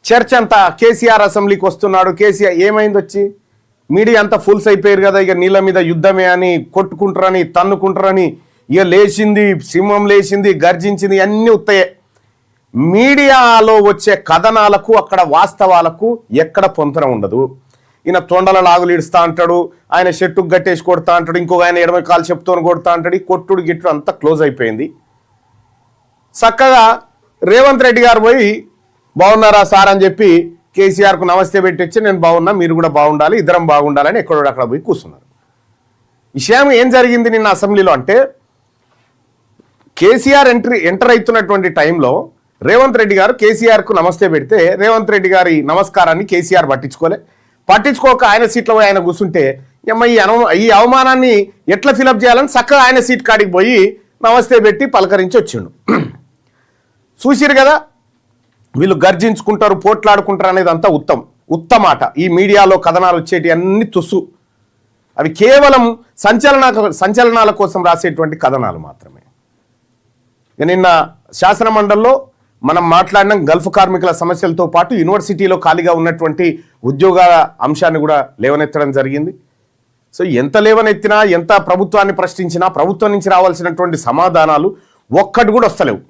చర్చ అంతా కేసీఆర్ అసెంబ్లీకి వస్తున్నాడు, కేసీఆర్ ఏమైంది వచ్చి మీడియా అంతా ఫుల్స్ అయిపోయారు కదా, ఇక నీళ్ళ మీద యుద్ధమే అని కొట్టుకుంటారని తన్నుకుంటారని, ఇక లేచింది సింహం లేచింది గర్జించింది అన్నీ ఉత్తాయే. మీడియాలో వచ్చే కథనాలకు అక్కడ వాస్తవాలకు ఎక్కడ పొంతన ఉండదు. ఈయన తొండల లాగులు ఇడుస్తా అంటాడు, ఆయన షెట్టుకు గట్టేసి కొడతా అంటాడు, ఇంకొక ఆయన ఎడమ కాలు చెప్తూని కొడతా అంటాడు. ఈ కొట్టుడు గిట్టు అంతా క్లోజ్ అయిపోయింది. చక్కగా రేవంత్ రెడ్డి గారు పోయి బాగున్నారా సార్ అని చెప్పి కేసీఆర్కు నమస్తే పెట్టించి నేను బాగున్నా మీరు కూడా బాగుండాలి ఇద్దరం బాగుండాలని ఎక్కడో అక్కడ పోయి కూర్చున్నారు. విషయం ఏం జరిగింది నిన్న అసెంబ్లీలో అంటే, కేసీఆర్ ఎంటర్ అవుతున్నటువంటి టైంలో రేవంత్ రెడ్డి గారు కేసీఆర్కు నమస్తే పెడితే రేవంత్ రెడ్డి గారి నమస్కారాన్ని కేసీఆర్ పట్టించుకోక ఆయన సీట్లో పోయి ఆయన కూర్చుంటే ఈ అవమానాన్ని ఎట్లా ఫిలప్ చేయాలని చక్కగా ఆయన సీట్ కాడికి పోయి నమస్తే పెట్టి పలకరించి వచ్చిండు. చూసిరు కదా, వీళ్ళు గర్జించుకుంటారు పోట్లాడుకుంటారు అనేది అంతా ఉత్తమాట. ఈ మీడియాలో కథనాలు వచ్చేటి అన్ని తుస్సు, అవి కేవలం సంచలనాల కోసం రాసేటువంటి కథనాలు మాత్రమే. నిన్న శాసన మండలిలో మనం మాట్లాడిన గల్ఫ్ కార్మికుల సమస్యలతో పాటు యూనివర్సిటీలో ఖాళీగా ఉన్నటువంటి ఉద్యోగాల అంశాన్ని కూడా లేవనెత్తడం జరిగింది. సో ఎంత లేవనెత్తినా ఎంత ప్రభుత్వాన్ని ప్రశ్నించినా ప్రభుత్వం నుంచి రావాల్సినటువంటి సమాధానాలు ఒక్కటి కూడా వస్తలేవు.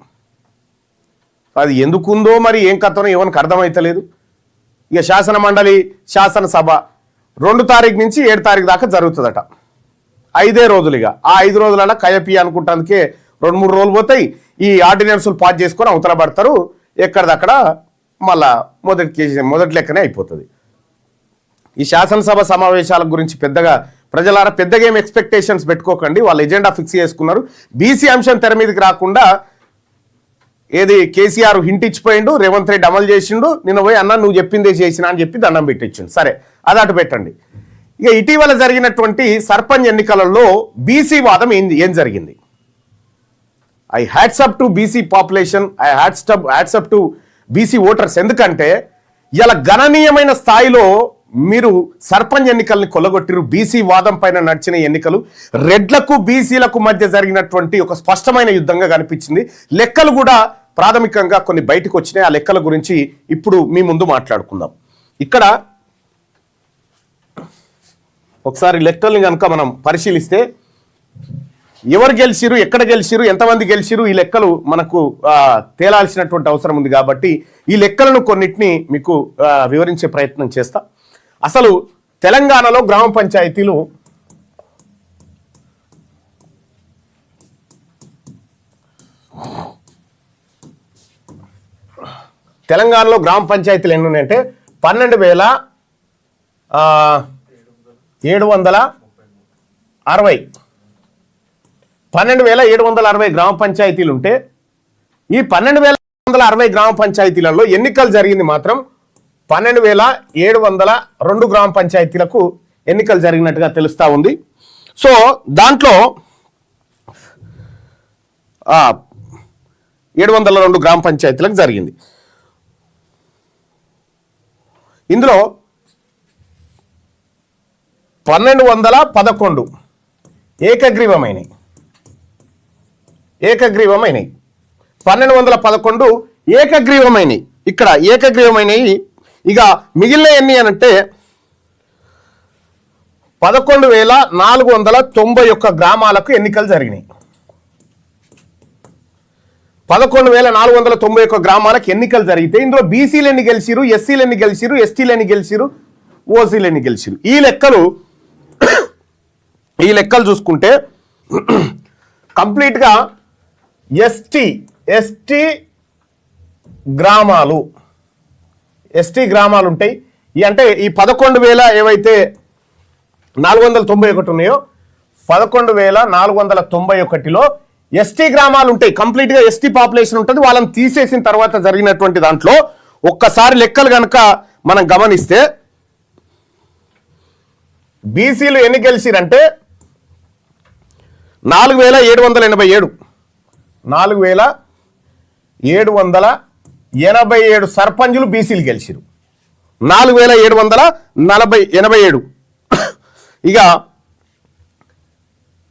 అది ఎందుకుందో మరి ఏం కథనో ఎవరికి అర్థమైతలేదు. ఇక శాసన మండలి శాసనసభ 2 తారీఖు నుంచి 7 తారీఖు దాకా జరుగుతుందట. 5 రోజులు. ఇక ఆ 5 రోజులలో కయపి అనుకుంటానికే 2-3 రోజులు పోతాయి. ఈ ఆర్డినెన్సులు పాస్ చేసుకొని అవతల పడతారు, ఎక్కడిదక్కడ మళ్ళా మొదటి లెక్కనే అయిపోతుంది. ఈ శాసనసభ సమావేశాల గురించి ప్రజలారా పెద్దగా ఏం ఎక్స్పెక్టేషన్స్ పెట్టుకోకండి. వాళ్ళ ఎజెండా ఫిక్స్ చేసుకున్నారు. బీసీ అంశం తెర మీదకి రాకుండా ఏది కేసీఆర్ హింట్ ఇచ్చిపోయిండు, రేవంత్ రెడ్డి అమలు చేసిండు, నిన్న పోయి అన్న నువ్వు చెప్పిందే చేసినా అని చెప్పి దండం పెట్టించిండు. సరే అది అటు పెట్టండి. ఇక ఇటీవల జరిగినటువంటి సర్పంచ్ ఎన్నికలలో బీసీ వాదం ఏం జరిగింది? I hats off to BC population, I hats off to BC voters. ఎందుకంటే ఇలా గణనీయమైన స్థాయిలో మీరు సర్పంచ్ ఎన్నికల్ని కొల్లగొట్టిరు. బీసీ వాదం పైన నడిచిన ఎన్నికలు రెడ్లకు బీసీలకు మధ్య జరిగినటువంటి ఒక స్పష్టమైన యుద్ధంగా కనిపించింది. లెక్కలు కూడా ప్రాథమికంగా కొన్ని బయటకు వచ్చినాయి. ఆ లెక్కల గురించి ఇప్పుడు మీ ముందు మాట్లాడుకుందాం. ఇక్కడ ఒకసారి లెక్కల్ని కనుక మనం పరిశీలిస్తే ఎవరు గెలిచిరు, ఎక్కడ గెలిచిరు, ఎంతమంది గెలిచిరు, ఈ లెక్కలు మనకు తేలాల్సినటువంటి అవసరం ఉంది. కాబట్టి ఈ లెక్కలను కొన్నిటిని మీకు వివరించే ప్రయత్నం చేస్తా. అసలు తెలంగాణలో గ్రామ పంచాయతీలు ఎన్ని ఉన్నాయంటే 12,760 గ్రామ పంచాయతీలు ఉంటే ఈ 12,760 గ్రామ పంచాయతీలలో ఎన్నికలు జరిగింది మాత్రం 12,702 గ్రామ పంచాయతీలకు ఎన్నికలు జరిగినట్టుగా తెలుస్తా ఉంది. సో దాంట్లో 702 గ్రామ పంచాయతీలకు జరిగింది. ఇందులో 1,211 ఏకగ్రీవమైనవి. 1,211 ఏకగ్రీవమైనవి. ఇక్కడ ఏకగ్రీవమైనవి. ఇక మిగిలిన ఎన్ని అనంటే 11,491 గ్రామాలకు ఎన్నికలు జరిగినాయి. 11,491 గ్రామాలకు ఎన్నికలు జరిగితే ఇందులో బీసీలు ఎన్ని గెలిచిరు, ఎస్సీలు ఎన్ని గెలిచిరు, ఎస్టీలు ఎన్ని గెలిచిరు, ఓసీలు ఎన్ని గెలిచిరు, ఈ లెక్కలు చూసుకుంటే కంప్లీట్గా ఎస్టీ గ్రామాలు ఉంటాయి. అంటే ఈ 11,000 ఏవైతే 491 ఉన్నాయో 11,491లో ఎస్టీ గ్రామాలు ఉంటాయి. కంప్లీట్గా ఎస్టీ పాపులేషన్ ఉంటుంది. వాళ్ళని తీసేసిన తర్వాత జరిగినటువంటి దాంట్లో ఒక్కసారి లెక్కలు కనుక మనం గమనిస్తే బీసీలు ఎన్ని గెలిచిరంటే 4,787 సర్పంచులు బీసీలు గెలిచిరు. 4,787. ఇక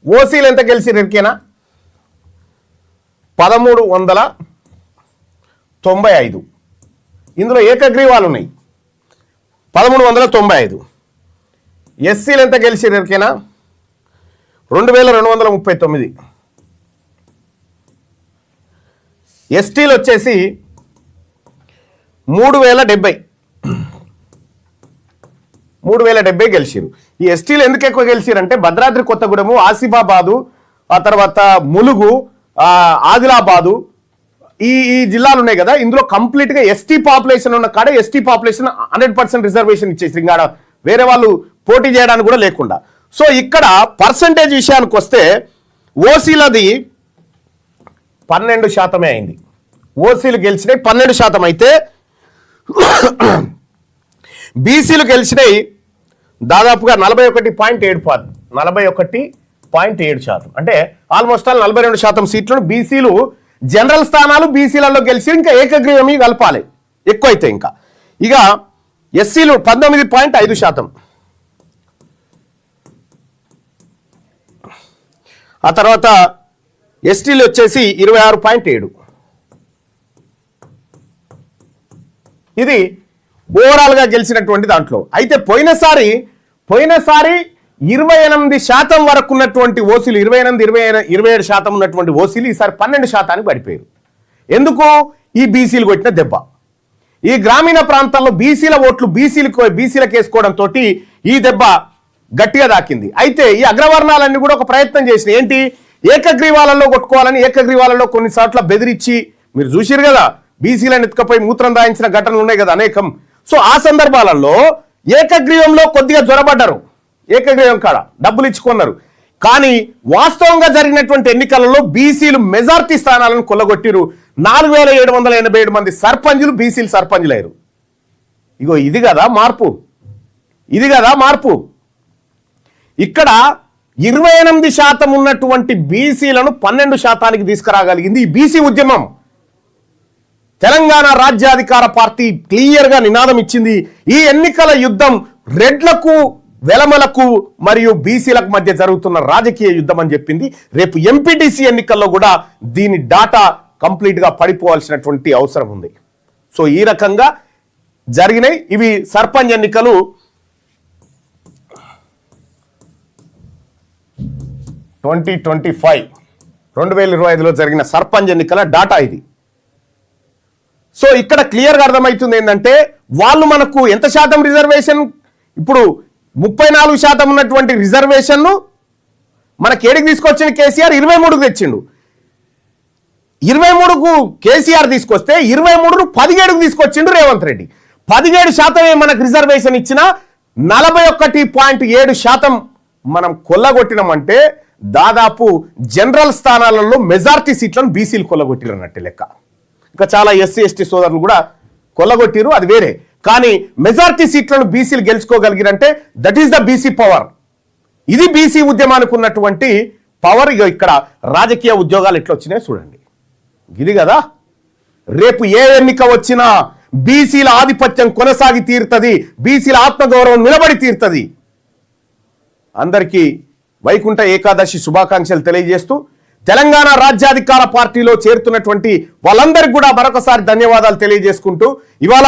ఓసీలు ఎంత గెలిచిరు ఎరికేనా? 1,395. ఇందులో ఏకగ్రీవాలు ఉన్నాయి 1395. ఎస్సీలు ఎంత గెలిచారు ఎవరికైనా 2239. ఎస్టీలు వచ్చేసి 3070 గెలిచారు. ఈ ఎస్టీలు ఎందుకు ఎక్కువ గెలిచారంటే భద్రాద్రి కొత్తగూడెము, ఆసిఫాబాదు, ఆ తర్వాత ములుగు, ఆదిలాబాదు, ఈ జిల్లాలు ఉన్నాయి కదా, ఇందులో కంప్లీట్ గా ఎస్టీ పాపులేషన్ ఉన్న కాడ ఎస్టీ పాపులేషన్ 100% రిజర్వేషన్ ఇచ్చేసి ఇంకా వేరే వాళ్ళు పోటీ చేయడానికి కూడా లేకుండా. సో ఇక్కడ పర్సంటేజ్ విషయానికి వస్తే ఓసీలది 12% అయింది. ఓసీలు గెలిచినాయి 12% అయితే బీసీలు గెలిచినాయి దాదాపుగా 41.7%. అంటే ఆల్మోస్ట్ ఆల్ 42% సీట్లను బీసీలు జనరల్ స్థానాలు బీసీలలో గెలిచి ఇంకా ఏకగ్రీవమి కలపాలి ఎక్కువైతే ఇంకా. ఇక ఎస్సీలు 19.5%. ఆ తర్వాత ఎస్టీలు వచ్చేసి 26.7. ఇది ఓవరాల్గా గెలిచినటువంటి దాంట్లో. అయితే పోయినసారి 28% వరకు ఉన్నటువంటి ఓసీలు 27% ఉన్నటువంటి ఓసీలు ఈసారి 12% పడిపోయారు. ఎందుకు? ఈ బీసీలు కొట్టిన దెబ్బ. ఈ గ్రామీణ ప్రాంతాల్లో బీసీల ఓట్లు బీసీలకు వేసుకోవడంతో ఈ దెబ్బ గట్టిగా దాకింది. అయితే ఈ అగ్రవర్ణాలన్నీ కూడా ఒక ప్రయత్నం చేసినాయి. ఏంటి? ఏకగ్రీవాలలో కొట్టుకోవాలని ఏకగ్రీవాలలో కొన్ని చోట్ల బెదిరించి మీరు చూసిరు కదా, బీసీలను ఎత్తుకపోయి మూత్రం దాయించిన ఘటనలు ఉన్నాయి కదా అనేకం. సో ఆ సందర్భాలలో ఏకగ్రీవంలో కొద్దిగా జ్వరపడ్డారు, ఏకగ్రీవం కాడ డబ్బులు ఇచ్చుకున్నారు. కానీ వాస్తవంగా జరిగినటువంటి ఎన్నికలలో బీసీలు మెజార్టీ స్థానాలను కొల్లగొట్టిరు. 4787 మంది సర్పంచులు బీసీలు సర్పంచులు అయ్యారు. ఇగో ఇది కదా మార్పు. ఇక్కడ 28% ఉన్నటువంటి బీసీలను 12% తీసుకురాగలిగింది ఈ బీసీ ఉద్యమం. తెలంగాణ రాజ్యాధికార పార్టీ క్లియర్ గా నినాదం ఇచ్చింది, ఈ ఎన్నికల యుద్ధం రెడ్లకు, వెలమలకు మరియు బీసీలకు మధ్య జరుగుతున్న రాజకీయ యుద్ధం అని చెప్పింది. రేపు ఎంపీటీసీ ఎన్నికల్లో కూడా దీని డాటా కంప్లీట్ గా పడిపోవాల్సినటువంటి అవసరం ఉంది. సో ఈ రకంగా జరిగినాయి ఇవి సర్పంచ్ ఎన్నికలు. 2025 జరిగిన సర్పంచ్ ఎన్నికల డాటా ఇది. సో ఇక్కడ క్లియర్గా అర్థమవుతుంది ఏంటంటే వాళ్ళు మనకు ఎంత శాతం రిజర్వేషన్, ఇప్పుడు 34% ఉన్నటువంటి రిజర్వేషన్ను మనకి ఏడికి తీసుకొచ్చిన కేసీఆర్ 23కు తెచ్చిండు. 23కు కేసీఆర్ తీసుకొస్తే 23ను 17కు తీసుకొచ్చిండు రేవంత్ రెడ్డి. 17% మనకు రిజర్వేషన్ ఇచ్చిన 41.7% మనం కొల్లగొట్టినామంటే దాదాపు జనరల్ స్థానాలలో మెజార్టీ సీట్లను బీసీలు కొల్లగొట్టిరన్నట్టు లెక్క. ఇంకా చాలా ఎస్సీ ఎస్టీ సోదరులు కూడా కొల్లగొట్టిరు, అది వేరే. కానీ మెజార్టీ సీట్లను బీసీలు గెలుచుకోగలిగిరంటే that is the BC power. ఇది బీసీ ఉద్యమానికి ఉన్నటువంటి పవర్. ఇక్కడ రాజకీయ ఉద్యోగాలు ఎట్లా వచ్చినాయో చూడండి. ఇది కదా రేపు ఏ ఎన్నిక వచ్చినా బీసీల ఆధిపత్యం కొనసాగి తీరుతుంది, బీసీల ఆత్మగౌరవం నిలబడి తీరుతుంది. అందరికీ వైకుంఠ ఏకాదశి శుభాకాంక్షలు తెలియజేస్తూ తెలంగాణ రాజ్యాధికార పార్టీలో చేరుతున్నటువంటి వాళ్ళందరికీ కూడా మరొకసారి ధన్యవాదాలు తెలియజేసుకుంటూ, ఇవాళ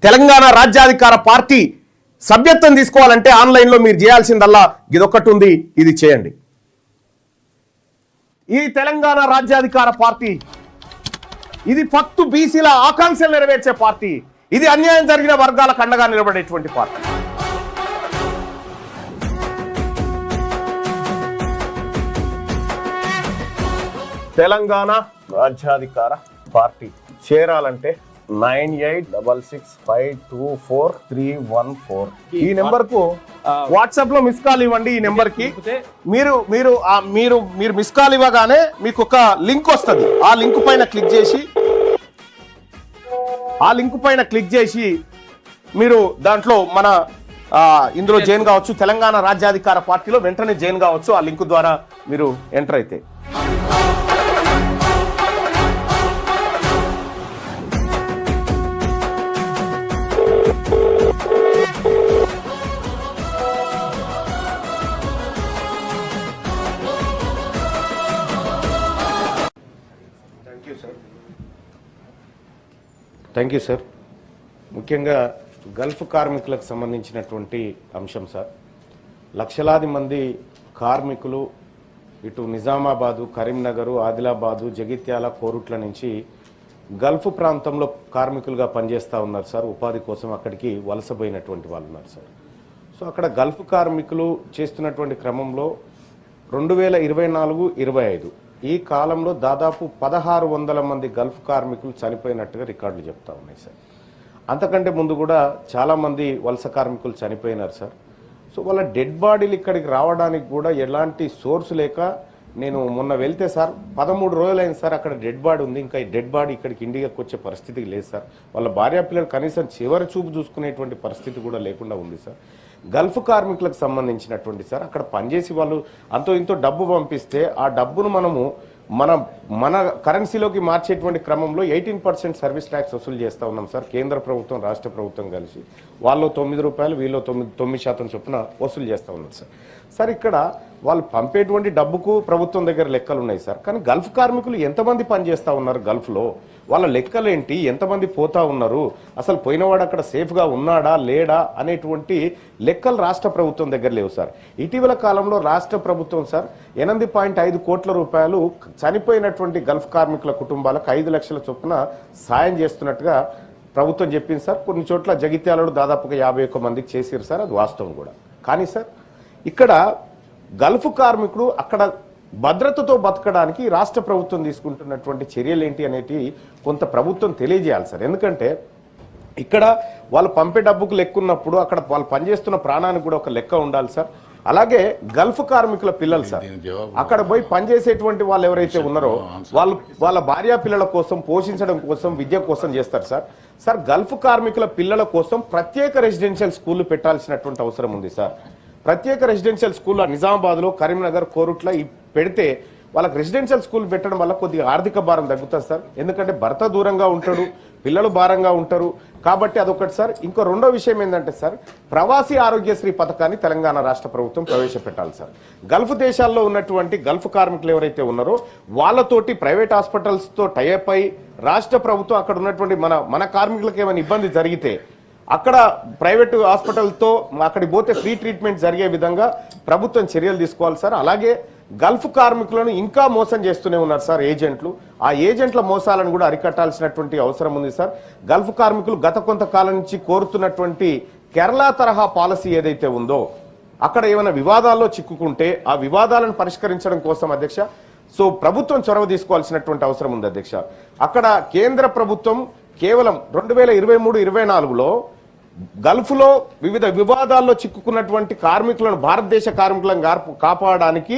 తెలంగాణ రాజ్యాధికార పార్టీ సభ్యత్వం తీసుకోవాలంటే ఆన్లైన్లో మీరు చేయాల్సిందల్లా ఇదొక్కటి ఉంది, ఇది చేయండి. ఈ తెలంగాణ రాజ్యాధికార పార్టీ ఇది ఫక్తు బీసీల ఆకాంక్షలు నెరవేర్చే పార్టీ. ఇది అన్యాయం జరిగిన వర్గాలకు అండగా నిలబడేటువంటి పార్టీ. తెలంగాణ రాజ్యాధికార పార్టీ చేరాలంటే 9866524314 ఈ నెంబర్ కు వాట్సాప్ లో మిస్ కాల్ ఇవ్వండి. ఈ నెంబర్ కి మీరు మీరు మీరు మీరు మిస్ కాల్ ఇవ్వగానే మీకు ఒక లింక్ వస్తుంది. ఆ లింక్ పైన క్లిక్ చేసి మీరు దాంట్లో మన ఇందులో జాయిన్ కావచ్చు. తెలంగాణ రాజ్యాధికార పార్టీలో వెంటనే జాయిన్ కావచ్చు. ఆ లింక్ ద్వారా మీరు ఎంటర్ అయితే. Thank you, sir. ముఖ్యంగా గల్ఫ్ కార్మికులకు సంబంధించినటువంటి అంశం సార్. లక్షలాది మంది కార్మికులు ఇటు నిజామాబాదు, కరీంనగరు, ఆదిలాబాదు, జగిత్యాల, కోరుట్ల నుంచి గల్ఫ్ ప్రాంతంలో కార్మికులుగా పనిచేస్తూ ఉన్నారు సార్. ఉపాధి కోసం అక్కడికి వలసపోయినటువంటి వాళ్ళు ఉన్నారు సార్. సో అక్కడ గల్ఫ్ కార్మికులు చేస్తున్నటువంటి క్రమంలో 2024-25 ఈ కాలంలో దాదాపు 1600 మంది గల్ఫ్ కార్మికులు చనిపోయినట్టుగా రికార్డులు చెప్తా ఉన్నాయి సార్. అంతకంటే ముందు కూడా చాలామంది వలస కార్మికులు చనిపోయినారు సార్. సో వాళ్ళ డెడ్ బాడీలు ఇక్కడికి రావడానికి కూడా ఎలాంటి సోర్స్ లేక నేను మొన్న వెళ్తే సార్ 13 రోజులైంది సార్. అక్కడ డెడ్ బాడీ ఉంది, ఇంకా ఈ డెడ్ బాడీ ఇక్కడికి ఇండియాకి వచ్చే పరిస్థితి లేదు సార్. వాళ్ళ భార్య పిల్లలు కనీసం చివరి చూపు చూసుకునేటువంటి పరిస్థితి కూడా లేకుండా ఉంది సార్. గల్ఫ్ కార్మికులకు సంబంధించినటువంటి సార్ అక్కడ పనిచేసి వాళ్ళు అంతో ఇంతో డబ్బు పంపిస్తే ఆ డబ్బును మనము మన కరెన్సీలోకి మార్చేటువంటి క్రమంలో 18% సర్వీస్ ట్యాక్స్ వసూలు చేస్తూ ఉన్నాం సార్. కేంద్ర ప్రభుత్వం, రాష్ట్ర ప్రభుత్వం కలిసి వాళ్ళు 9 రూపాయలు, వీళ్ళు 9% చొప్పున వసూలు చేస్తూ ఉన్నారు సార్. సార్ ఇక్కడ వాళ్ళు పంపేటువంటి డబ్బుకు ప్రభుత్వం దగ్గర లెక్కలు ఉన్నాయి సార్. కానీ గల్ఫ్ కార్మికులు ఎంతమంది పనిచేస్తూ ఉన్నారు గల్ఫ్లో, వాళ్ళ లెక్కలేంటి, ఎంతమంది పోతా ఉన్నారు, అసలు పోయినవాడు అక్కడ సేఫ్గా ఉన్నాడా లేడా అనేటువంటి లెక్కలు రాష్ట్ర ప్రభుత్వం దగ్గర లేవు సార్. ఇటీవల కాలంలో రాష్ట్ర ప్రభుత్వం సార్ 8.5 కోట్ల రూపాయలు చనిపోయినటువంటి గల్ఫ్ కార్మికుల కుటుంబాలకు 5 లక్షల చొప్పున సాయం చేస్తున్నట్టుగా ప్రభుత్వం చెప్పింది సార్. కొన్ని చోట్ల జగిత్యాలలో దాదాపుగా 51 మందికి చేసారు సార్, అది వాస్తవం కూడా. కానీ సార్ ఇక్కడ గల్ఫ్ కార్మికుడు అక్కడ భద్రతతో బతకడానికి రాష్ట్ర ప్రభుత్వం తీసుకుంటున్నటువంటి చర్యలు ఏంటి అనేటి కొంత ప్రభుత్వం తెలియజేయాలి సార్. ఎందుకంటే ఇక్కడ వాళ్ళు పంపే డబ్బుకు లెక్క ఉన్నప్పుడు అక్కడ వాళ్ళు పనిచేస్తున్న ప్రాణానికి కూడా ఒక లెక్క ఉండాలి సార్. అలాగే గల్ఫ్ కార్మికుల పిల్లలు సార్ అక్కడ పోయి పనిచేసేటువంటి వాళ్ళు ఎవరైతే ఉన్నారో వాళ్ళ భార్యా పిల్లల కోసం, పోషించడం కోసం, విద్య కోసం చేస్తారు సార్. సార్ గల్ఫ్ కార్మికుల పిల్లల కోసం ప్రత్యేక రెసిడెన్షియల్ స్కూళ్లు పెట్టాల్సినటువంటి అవసరం ఉంది సార్. ప్రత్యేక రెసిడెన్షియల్ స్కూల్ కరీంనగర్, కోరుట్ల పెడితే వాళ్ళకి రెసిడెన్షియల్ స్కూల్ పెట్టడం వల్ల కొద్దిగా ఆర్థిక భారం తగ్గుతుంది సార్. ఎందుకంటే భర్త దూరంగా ఉంటాడు, పిల్లలు భారంగా ఉంటారు కాబట్టి అదొకటి సార్. ఇంకో రెండో విషయం ఏంటంటే సార్ ప్రవాసీ ఆరోగ్యశ్రీ పథకాన్ని తెలంగాణ రాష్ట్ర ప్రభుత్వం ప్రవేశపెట్టాలి సార్. గల్ఫ్ దేశాల్లో ఉన్నటువంటి గల్ఫ్ కార్మికులు ఎవరైతే ఉన్నారో వాళ్ళతోటి ప్రైవేట్ హాస్పిటల్స్తో టైఅప్ అయి రాష్ట్ర ప్రభుత్వం అక్కడ ఉన్నటువంటి మన కార్మికులకు ఏమైనా ఇబ్బంది జరిగితే అక్కడ ప్రైవేట్ హాస్పిటల్తో అక్కడికి పోతే ఫ్రీ ట్రీట్మెంట్ జరిగే విధంగా ప్రభుత్వం చర్యలు తీసుకోవాలి సార్. అలాగే గల్ఫ్ కార్మికులను ఇంకా మోసం చేస్తూనే ఉన్నారు సార్ ఏజెంట్లు. ఆ ఏజెంట్ల మోసాలను కూడా అరికట్టాల్సినటువంటి అవసరం ఉంది సార్. గల్ఫ్ కార్మికులు గత కొంతకాలం నుంచి కోరుతున్నటువంటి కేరళ తరహా పాలసీ ఏదైతే ఉందో అక్కడ ఏమైనా వివాదాల్లో చిక్కుకుంటే ఆ వివాదాలను పరిష్కరించడం కోసం అధ్యక్ష సో ప్రభుత్వం చొరవ తీసుకోవాల్సినటువంటి అవసరం ఉంది అధ్యక్ష. అక్కడ కేంద్ర ప్రభుత్వం కేవలం 2023-24లో గల్ఫ్లో వివిధ వివాదాల్లో చిక్కుకున్నటువంటి కార్మికులను, భారతదేశ కార్మికులను కాపాడడానికి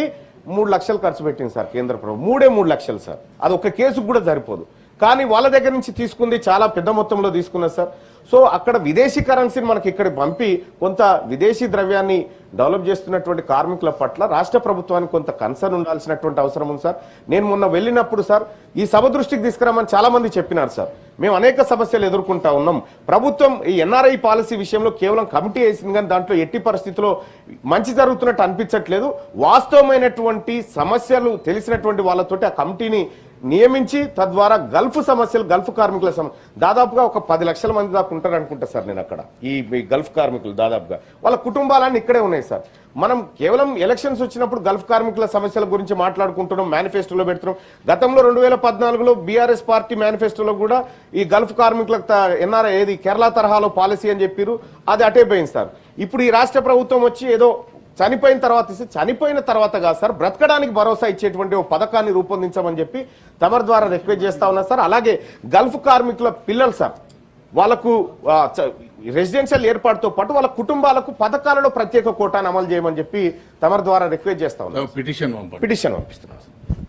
3 లక్షలు ఖర్చు పెట్టింది సార్ కేంద్ర ప్రభుత్వం. 3 లక్షలు సార్, అది ఒక కేసుకు కూడా సరిపోదు. కానీ వాళ్ళ దగ్గర నుంచి తీసుకుంది చాలా పెద్ద మొత్తంలో తీసుకున్నారు సార్. సో అక్కడ విదేశీ కరెన్సీని మనకి ఇక్కడ పంపి కొంత విదేశీ ద్రవ్యాన్ని డెవలప్ చేస్తున్నటువంటి కార్మికుల పట్ల రాష్ట్ర ప్రభుత్వానికి కొంత కన్సర్న్ ఉండాల్సినటువంటి అవసరం ఉంది సార్. నేను మొన్న వెళ్ళినప్పుడు సార్ ఈ సభ దృష్టికి తీసుకురామని చాలా మంది చెప్పినారు సార్. మేము అనేక సమస్యలు ఎదుర్కొంటా ఉన్నాం. ప్రభుత్వం ఈ ఎన్ఆర్ఐ పాలసీ విషయంలో కేవలం కమిటీ వేసింది కానీ దాంట్లో ఎట్టి పరిస్థితుల్లో మంచి జరుగుతున్నట్టు అనిపించట్లేదు. వాస్తవమైనటువంటి సమస్యలు తెలిసినటువంటి వాళ్ళతోటి ఆ కమిటీని నియమించి తద్వారా గల్ఫ్ సమస్యలు, గల్ఫ్ కార్మికుల దాదాపుగా ఒక 10 లక్షల మంది దాకా ఉంటారు అనుకుంటా సార్. నేను అక్కడ ఈ గల్ఫ్ కార్మికులు దాదాపుగా వాళ్ళ కుటుంబాలన్నీ ఇక్కడే ఉన్నాయి సార్. మనం కేవలం ఎలక్షన్స్ వచ్చినప్పుడు గల్ఫ్ కార్మికుల సమస్యల గురించి మాట్లాడుకుంటున్నాం, మేనిఫెస్టోలో పెడుతున్నాం. గతంలో 2014లో బీఆర్ఎస్ పార్టీ మేనిఫెస్టోలో కూడా ఈ గల్ఫ్ కార్మికులకు ఎన్ఆర్ఐ ఏది కేరళ తరహాలో పాలసీ అని చెప్పారు, అది అటే పోయింది సార్. ఇప్పుడు ఈ రాష్ట్ర ప్రభుత్వం వచ్చి ఏదో చనిపోయిన తర్వాత కాదు సార్, బ్రతకడానికి భరోసా ఇచ్చేటువంటి ఒక పథకాన్ని రూపొందించమని చెప్పి తమరి ద్వారా రిక్వెస్ట్ చేస్తా ఉన్నా సార్. అలాగే గల్ఫ్ కార్మికుల పిల్లలు సార్ వాళ్ళకు రెసిడెన్షియల్ ఏర్పాటుతో పాటు వాళ్ళ కుటుంబాలకు పథకాలలో ప్రత్యేక కోటాను అమలు చేయమని చెప్పి తమరి ద్వారా రిక్వెస్ట్ చేస్తా ఉన్నా. పిటిషన్ పంపిస్తున్నాం.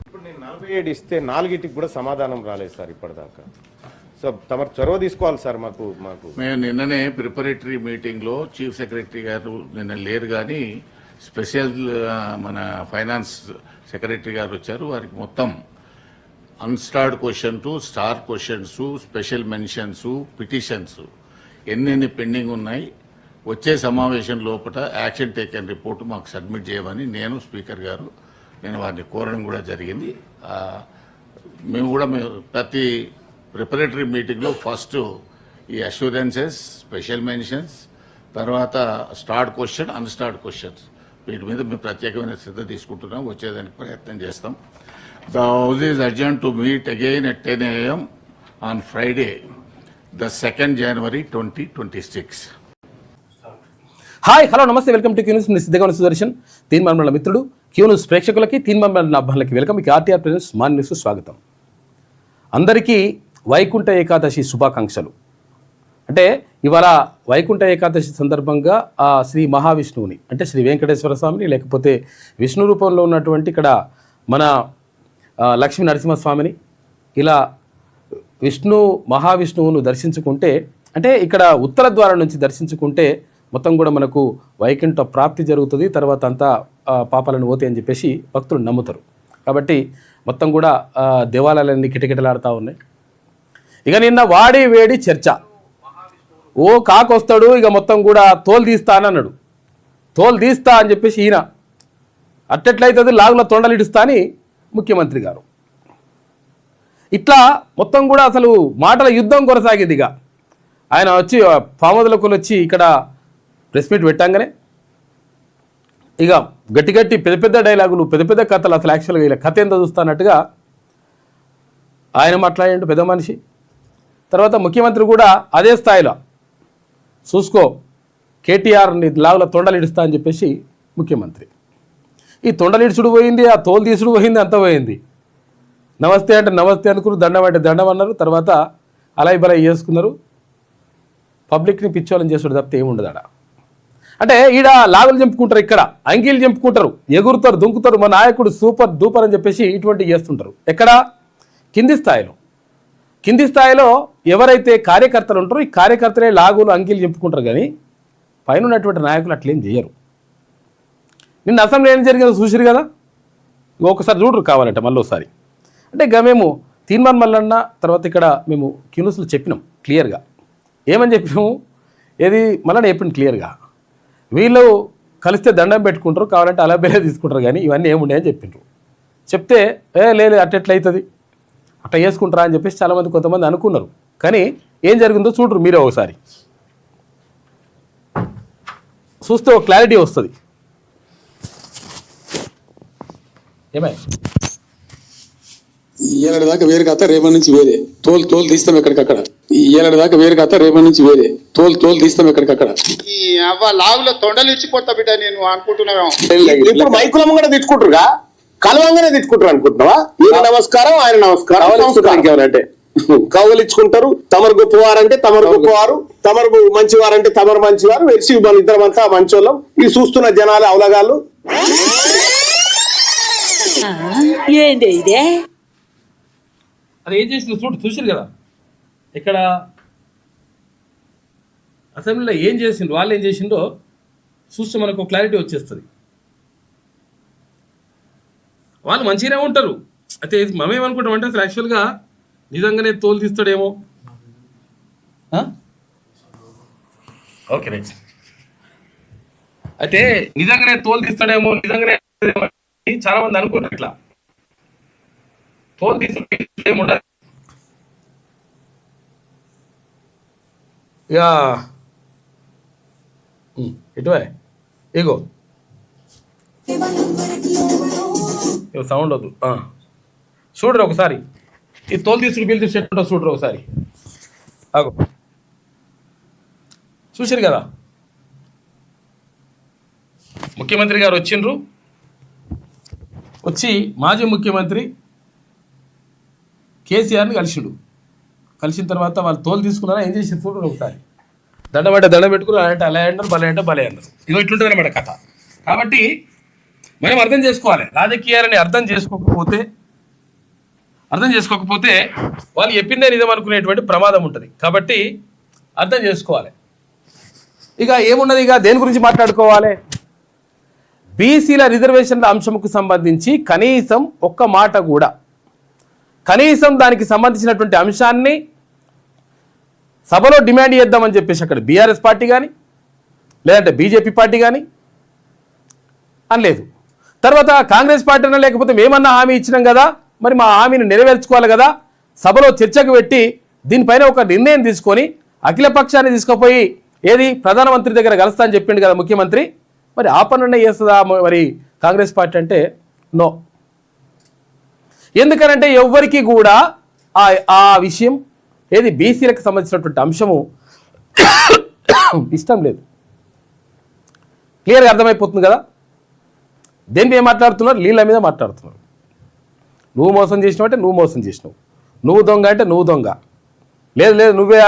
ఇప్పుడు నేను 47 ఇస్తే 4టికి కూడా సమాధానం రాలేదు సార్ ఇప్పటిదాకా. సో తమరు చొరవ తీసుకోవాలి సార్. మాకు మేము నిన్ననే ప్రిపరేటరీ మీటింగ్ లో చీఫ్ సెక్రటరీ గారు నిన్న లేరు కానీ స్పెషల్ మన ఫైనాన్స్ సెక్రటరీ గారు వచ్చారు. వారికి మొత్తం unstarred question star questions, special mentions, petitions ఎన్నెన్ని పెండింగ్ ఉన్నాయి, వచ్చే సమావేశం లోపల యాక్షన్ టేకన్ రిపోర్ట్ మాకు సబ్మిట్ చేయమని నేను స్పీకర్ గారు వారిని కోరడం కూడా జరిగింది. మేము ప్రతి ప్రిపరేటరీ మీటింగ్లో ఫస్ట్ ఈ అష్యూరెన్సెస్, స్పెషల్ మెన్షన్స్, తర్వాత స్టార్ట్ క్వశ్చన్, అన్స్టార్ట్ క్వశ్చన్స్, వీటి మీద మేము ప్రత్యేకమైన శ్రద్ధ తీసుకుంటున్నాం. వచ్చేదానికి ప్రయత్నం చేస్తాం. The house is urgent to meet again at 10 AM on Friday, the 2nd January 2026. Hi, hello, నమస్తే, వెల్కమ్ టు క్యూన్యూస్. నేను సిద్ధగౌన సుదర్శన్, తీన్మార్మల మిత్రుడు. క్యూన్యూస్ ప్రేక్షకులకి, తీన్మార్మల అబ్బాయిలకి వెల్కమ్. మీకు ఆర్టీఆర్ ప్రెజెన్స్ మార్నింగ్ న్యూస్ స్వాగతం. అందరికీ వైకుంఠ ఏకాదశి శుభాకాంక్షలు. అంటే ఇవాళ వైకుంఠ ఏకాదశి సందర్భంగా ఆ శ్రీ మహావిష్ణువుని, అంటే శ్రీ వెంకటేశ్వర స్వామిని, లేకపోతే విష్ణు రూపంలో ఉన్నటువంటి ఇక్కడ మన లక్ష్మీ నరసింహస్వామిని, ఇలా మహావిష్ణువును దర్శించుకుంటే, అంటే ఇక్కడ ఉత్తర ద్వారం నుంచి దర్శించుకుంటే మొత్తం కూడా మనకు వైకుంఠ ప్రాప్తి జరుగుతుంది, తర్వాత అంతా పాపాలను పోతాయి అని చెప్పేసి భక్తులు నమ్ముతారు. కాబట్టి మొత్తం కూడా దేవాలయాలన్నీ కిటకిటలాడుతూ ఉన్నాయి. ఇక నిన్న వాడి వేడి చర్చ, ఓ కాకొస్తాడు ఇక మొత్తం కూడా తోలు తీస్తా అని అన్నాడు. తోలు తీస్తా అని చెప్పేసి ఈయన అట్టెట్లయితుంది, లాగుల తొండలు ఇడుస్తా అని ముఖ్యమంత్రి గారు. ఇట్లా మొత్తం కూడా అసలు మాటల యుద్ధం కొనసాగింది. ఇక ఆయన వచ్చి పామదులకు వచ్చి ఇక్కడ ప్రెస్ మీట్ పెట్టంగానే ఇక గట్టి గట్టి పెద్ద పెద్ద డైలాగులు, పెద్ద పెద్ద కథలు, అసలు యాక్చువల్గా ఇలా కథ ఎంత చూస్తానట్టుగా ఆయన మాట్లాడిండు, పెద్ద మనిషి. తర్వాత ముఖ్యమంత్రి కూడా అదే స్థాయిలో చూసుకో, కేటీఆర్ని లాగుల తొండలు ఇడుస్తా అని చెప్పేసి ముఖ్యమంత్రి. ఈ తొండలు ఇడుచుడు పోయింది, ఆ తోలు తీసుడు పోయింది, అంత పోయింది. నమస్తే అంటే నమస్తే అనుకున్నారు, దండం అంటే దండం అన్నారు. తర్వాత అలా బలా చేసుకున్నారు. పబ్లిక్ని పిచ్చోళ్ళని చేసుడు తప్పితే ఏముండదు ఆడ. అంటే ఈడ లాగులు చంపుకుంటారు, ఇక్కడ అంగీలు చంపుకుంటారు, ఎగురుతారు, దుంకుతారు, మా నాయకుడు సూపర్ డూపర్ అని చెప్పేసి ఇటువంటివి చేస్తుంటారు. ఎక్కడ? కింది స్థాయిలో. కింది స్థాయిలో ఎవరైతే కార్యకర్తలు ఉంటారో ఈ కార్యకర్తలే లాగులు అంగీలు చంపుకుంటారు, కానీ పైన ఉన్నటువంటి నాయకులు అట్లేం చేయరు. నిన్న అసెంబ్లీ ఏం జరిగిందో చూసిరు కదా, ఒకసారి చూడరు కావాలంటే మళ్ళీ ఒకసారి. అంటే ఇక మేము తీన్మార్ మల్లన్న తర్వాత ఇక్కడ మేము క్యూన్యూస్లో చెప్పినాం క్లియర్గా. ఏమని చెప్పినాము, ఏది మళ్ళీ చెప్పింది క్లియర్గా, వీళ్ళు కలిస్తే దండం పెట్టుకుంటారు, కావాలంటే అలా బేలే తీసుకుంటారు, కానీ ఇవన్నీ ఏముండే అని చెప్పిండ్రు. చెప్తే లేదు అట్టెట్లయితుంది, అట్లా చేసుకుంటారా అని చెప్పేసి చాలామంది కొంతమంది అనుకున్నారు. కానీ ఏం జరిగిందో చూడరు మీరే ఒకసారి, చూస్తే ఒక క్లారిటీ వస్తుంది. ఏమై ఏడాది దాకా వేరు కథ, రేపటి నుంచి వేరే. తోలు తీస్తాం ఎక్కడికక్కడ. ఏడాది దాకా వేరు కథ, రేపటి నుంచి వేరే. తోలు తీస్తాం ఎక్కడికక్కడ. ఈ అవ్వ లాగులో తొండలు ఇచ్చిపోతా బిడ్డ నేను అనుకుంటున్నావేమో. ఇప్పుడు మైకులం కూడా తిట్టుకుంటారుగా, కలవంగానే తిట్టుకుంటారు అనుకుంటున్నావా? ఈయన నమస్కారం, ఆయన నమస్కారం అంటే కవులు ఇచ్చుకుంటారు. తమరు గొప్పవారంటే తమరు గొప్పవారు, తమరు మంచివారంటే తమరు మంచివారు. వెలిసి మన ఇద్దరమంతా మంచోళ్ళం. ఇది చూస్తున్న జనాలు అవలగాళ్ళు. ఏంటి ఇదే? అది ఏం చేసిందో చూసారు కదా, ఇక్కడ అసెంబ్లీలో ఏం చేసిండ్రు, వాళ్ళు ఏం చేసిండో చూస్తే మనకు క్లారిటీ వచ్చేస్తుంది. వాళ్ళు మంచిగానే ఉంటారు. అయితే మేమేమనుకుంటాం అంటే అసలు యాక్చువల్గా నిజంగానే తోలు తీస్తాడేమో. Okay right. అయితే నిజంగానే తోలు తీస్తాడేమో, నిజంగానే చాలా మంది అనుకుంటారు. ఇట్లా తోలు తీసుకుంటే ఇక ఇటువే ఇగో సౌండ్ వద్దు, చూడరు ఒకసారి. ఈ తోలు తీసుకుని బిల్ తీసి ఎట్టుంటో చూడరు ఒకసారి. అగో చూసారు కదా, ముఖ్యమంత్రి గారు వచ్చిండ్రు. వచ్చి మాజీ ముఖ్యమంత్రి కేసీఆర్ని కలిసిండు. కలిసిన తర్వాత వాళ్ళు తోలు తీసుకున్నారా, ఏం చేసి చూడరు ఒకసారి. దండం అంటే దండం పెట్టుకున్నారు, అంటే అలా అన్నారు, బలే అంటే బలే అన్నారు. ఇదో ఇట్లుంటుంది అన్నమాట కథ. కాబట్టి మనం అర్థం చేసుకోవాలి. రాజకీయాలని అర్థం చేసుకోకపోతే వాళ్ళు చెప్పిందే నిజం అనుకునేటువంటి ప్రమాదం ఉంటుంది. కాబట్టి అర్థం చేసుకోవాలి. ఇక ఏమున్నది, ఇక దేని గురించి మాట్లాడుకోవాలి? బీసీల రిజర్వేషన్ల అంశంకు సంబంధించి కనీసం ఒక్క మాట కూడా, కనీసం దానికి సంబంధించినటువంటి అంశాన్ని సభలో డిమాండ్ చేద్దామని చెప్పేసి అక్కడ బీఆర్ఎస్ పార్టీ కానీ లేదంటే బీజేపీ పార్టీ కానీ అనలేదు. తర్వాత కాంగ్రెస్ పార్టీ అన్నా లేకపోతే మేమన్నా హామీ ఇచ్చినాం కదా, మరి మా హామీని నెరవేర్చుకోవాలి కదా, సభలో చర్చకు పెట్టి దీనిపైన ఒక నిర్ణయం తీసుకొని అఖిల పక్షాన్ని తీసుకుపోయి ఏది ప్రధానమంత్రి దగ్గర కలుస్తా అని చెప్పిండు కదా ముఖ్యమంత్రి. మరి ఆ పనున్న చేస్తుందా మరి కాంగ్రెస్ పార్టీ అంటే నో. ఎందుకనంటే ఎవ్వరికి కూడా ఆ విషయం ఏది బీసీలకు సంబంధించినటువంటి అంశము ఇష్టం లేదు. క్లియర్గా అర్థమైపోతుంది కదా. దేని మీద మాట్లాడుతున్నారు? నీళ్ళ మీద మాట్లాడుతున్నారు. నువ్వు మోసం చేసినావు అంటే నువ్వు మోసం చేసినావు, నువ్వు దొంగ అంటే నువ్వు దొంగ, లేదు లేదు నువ్వే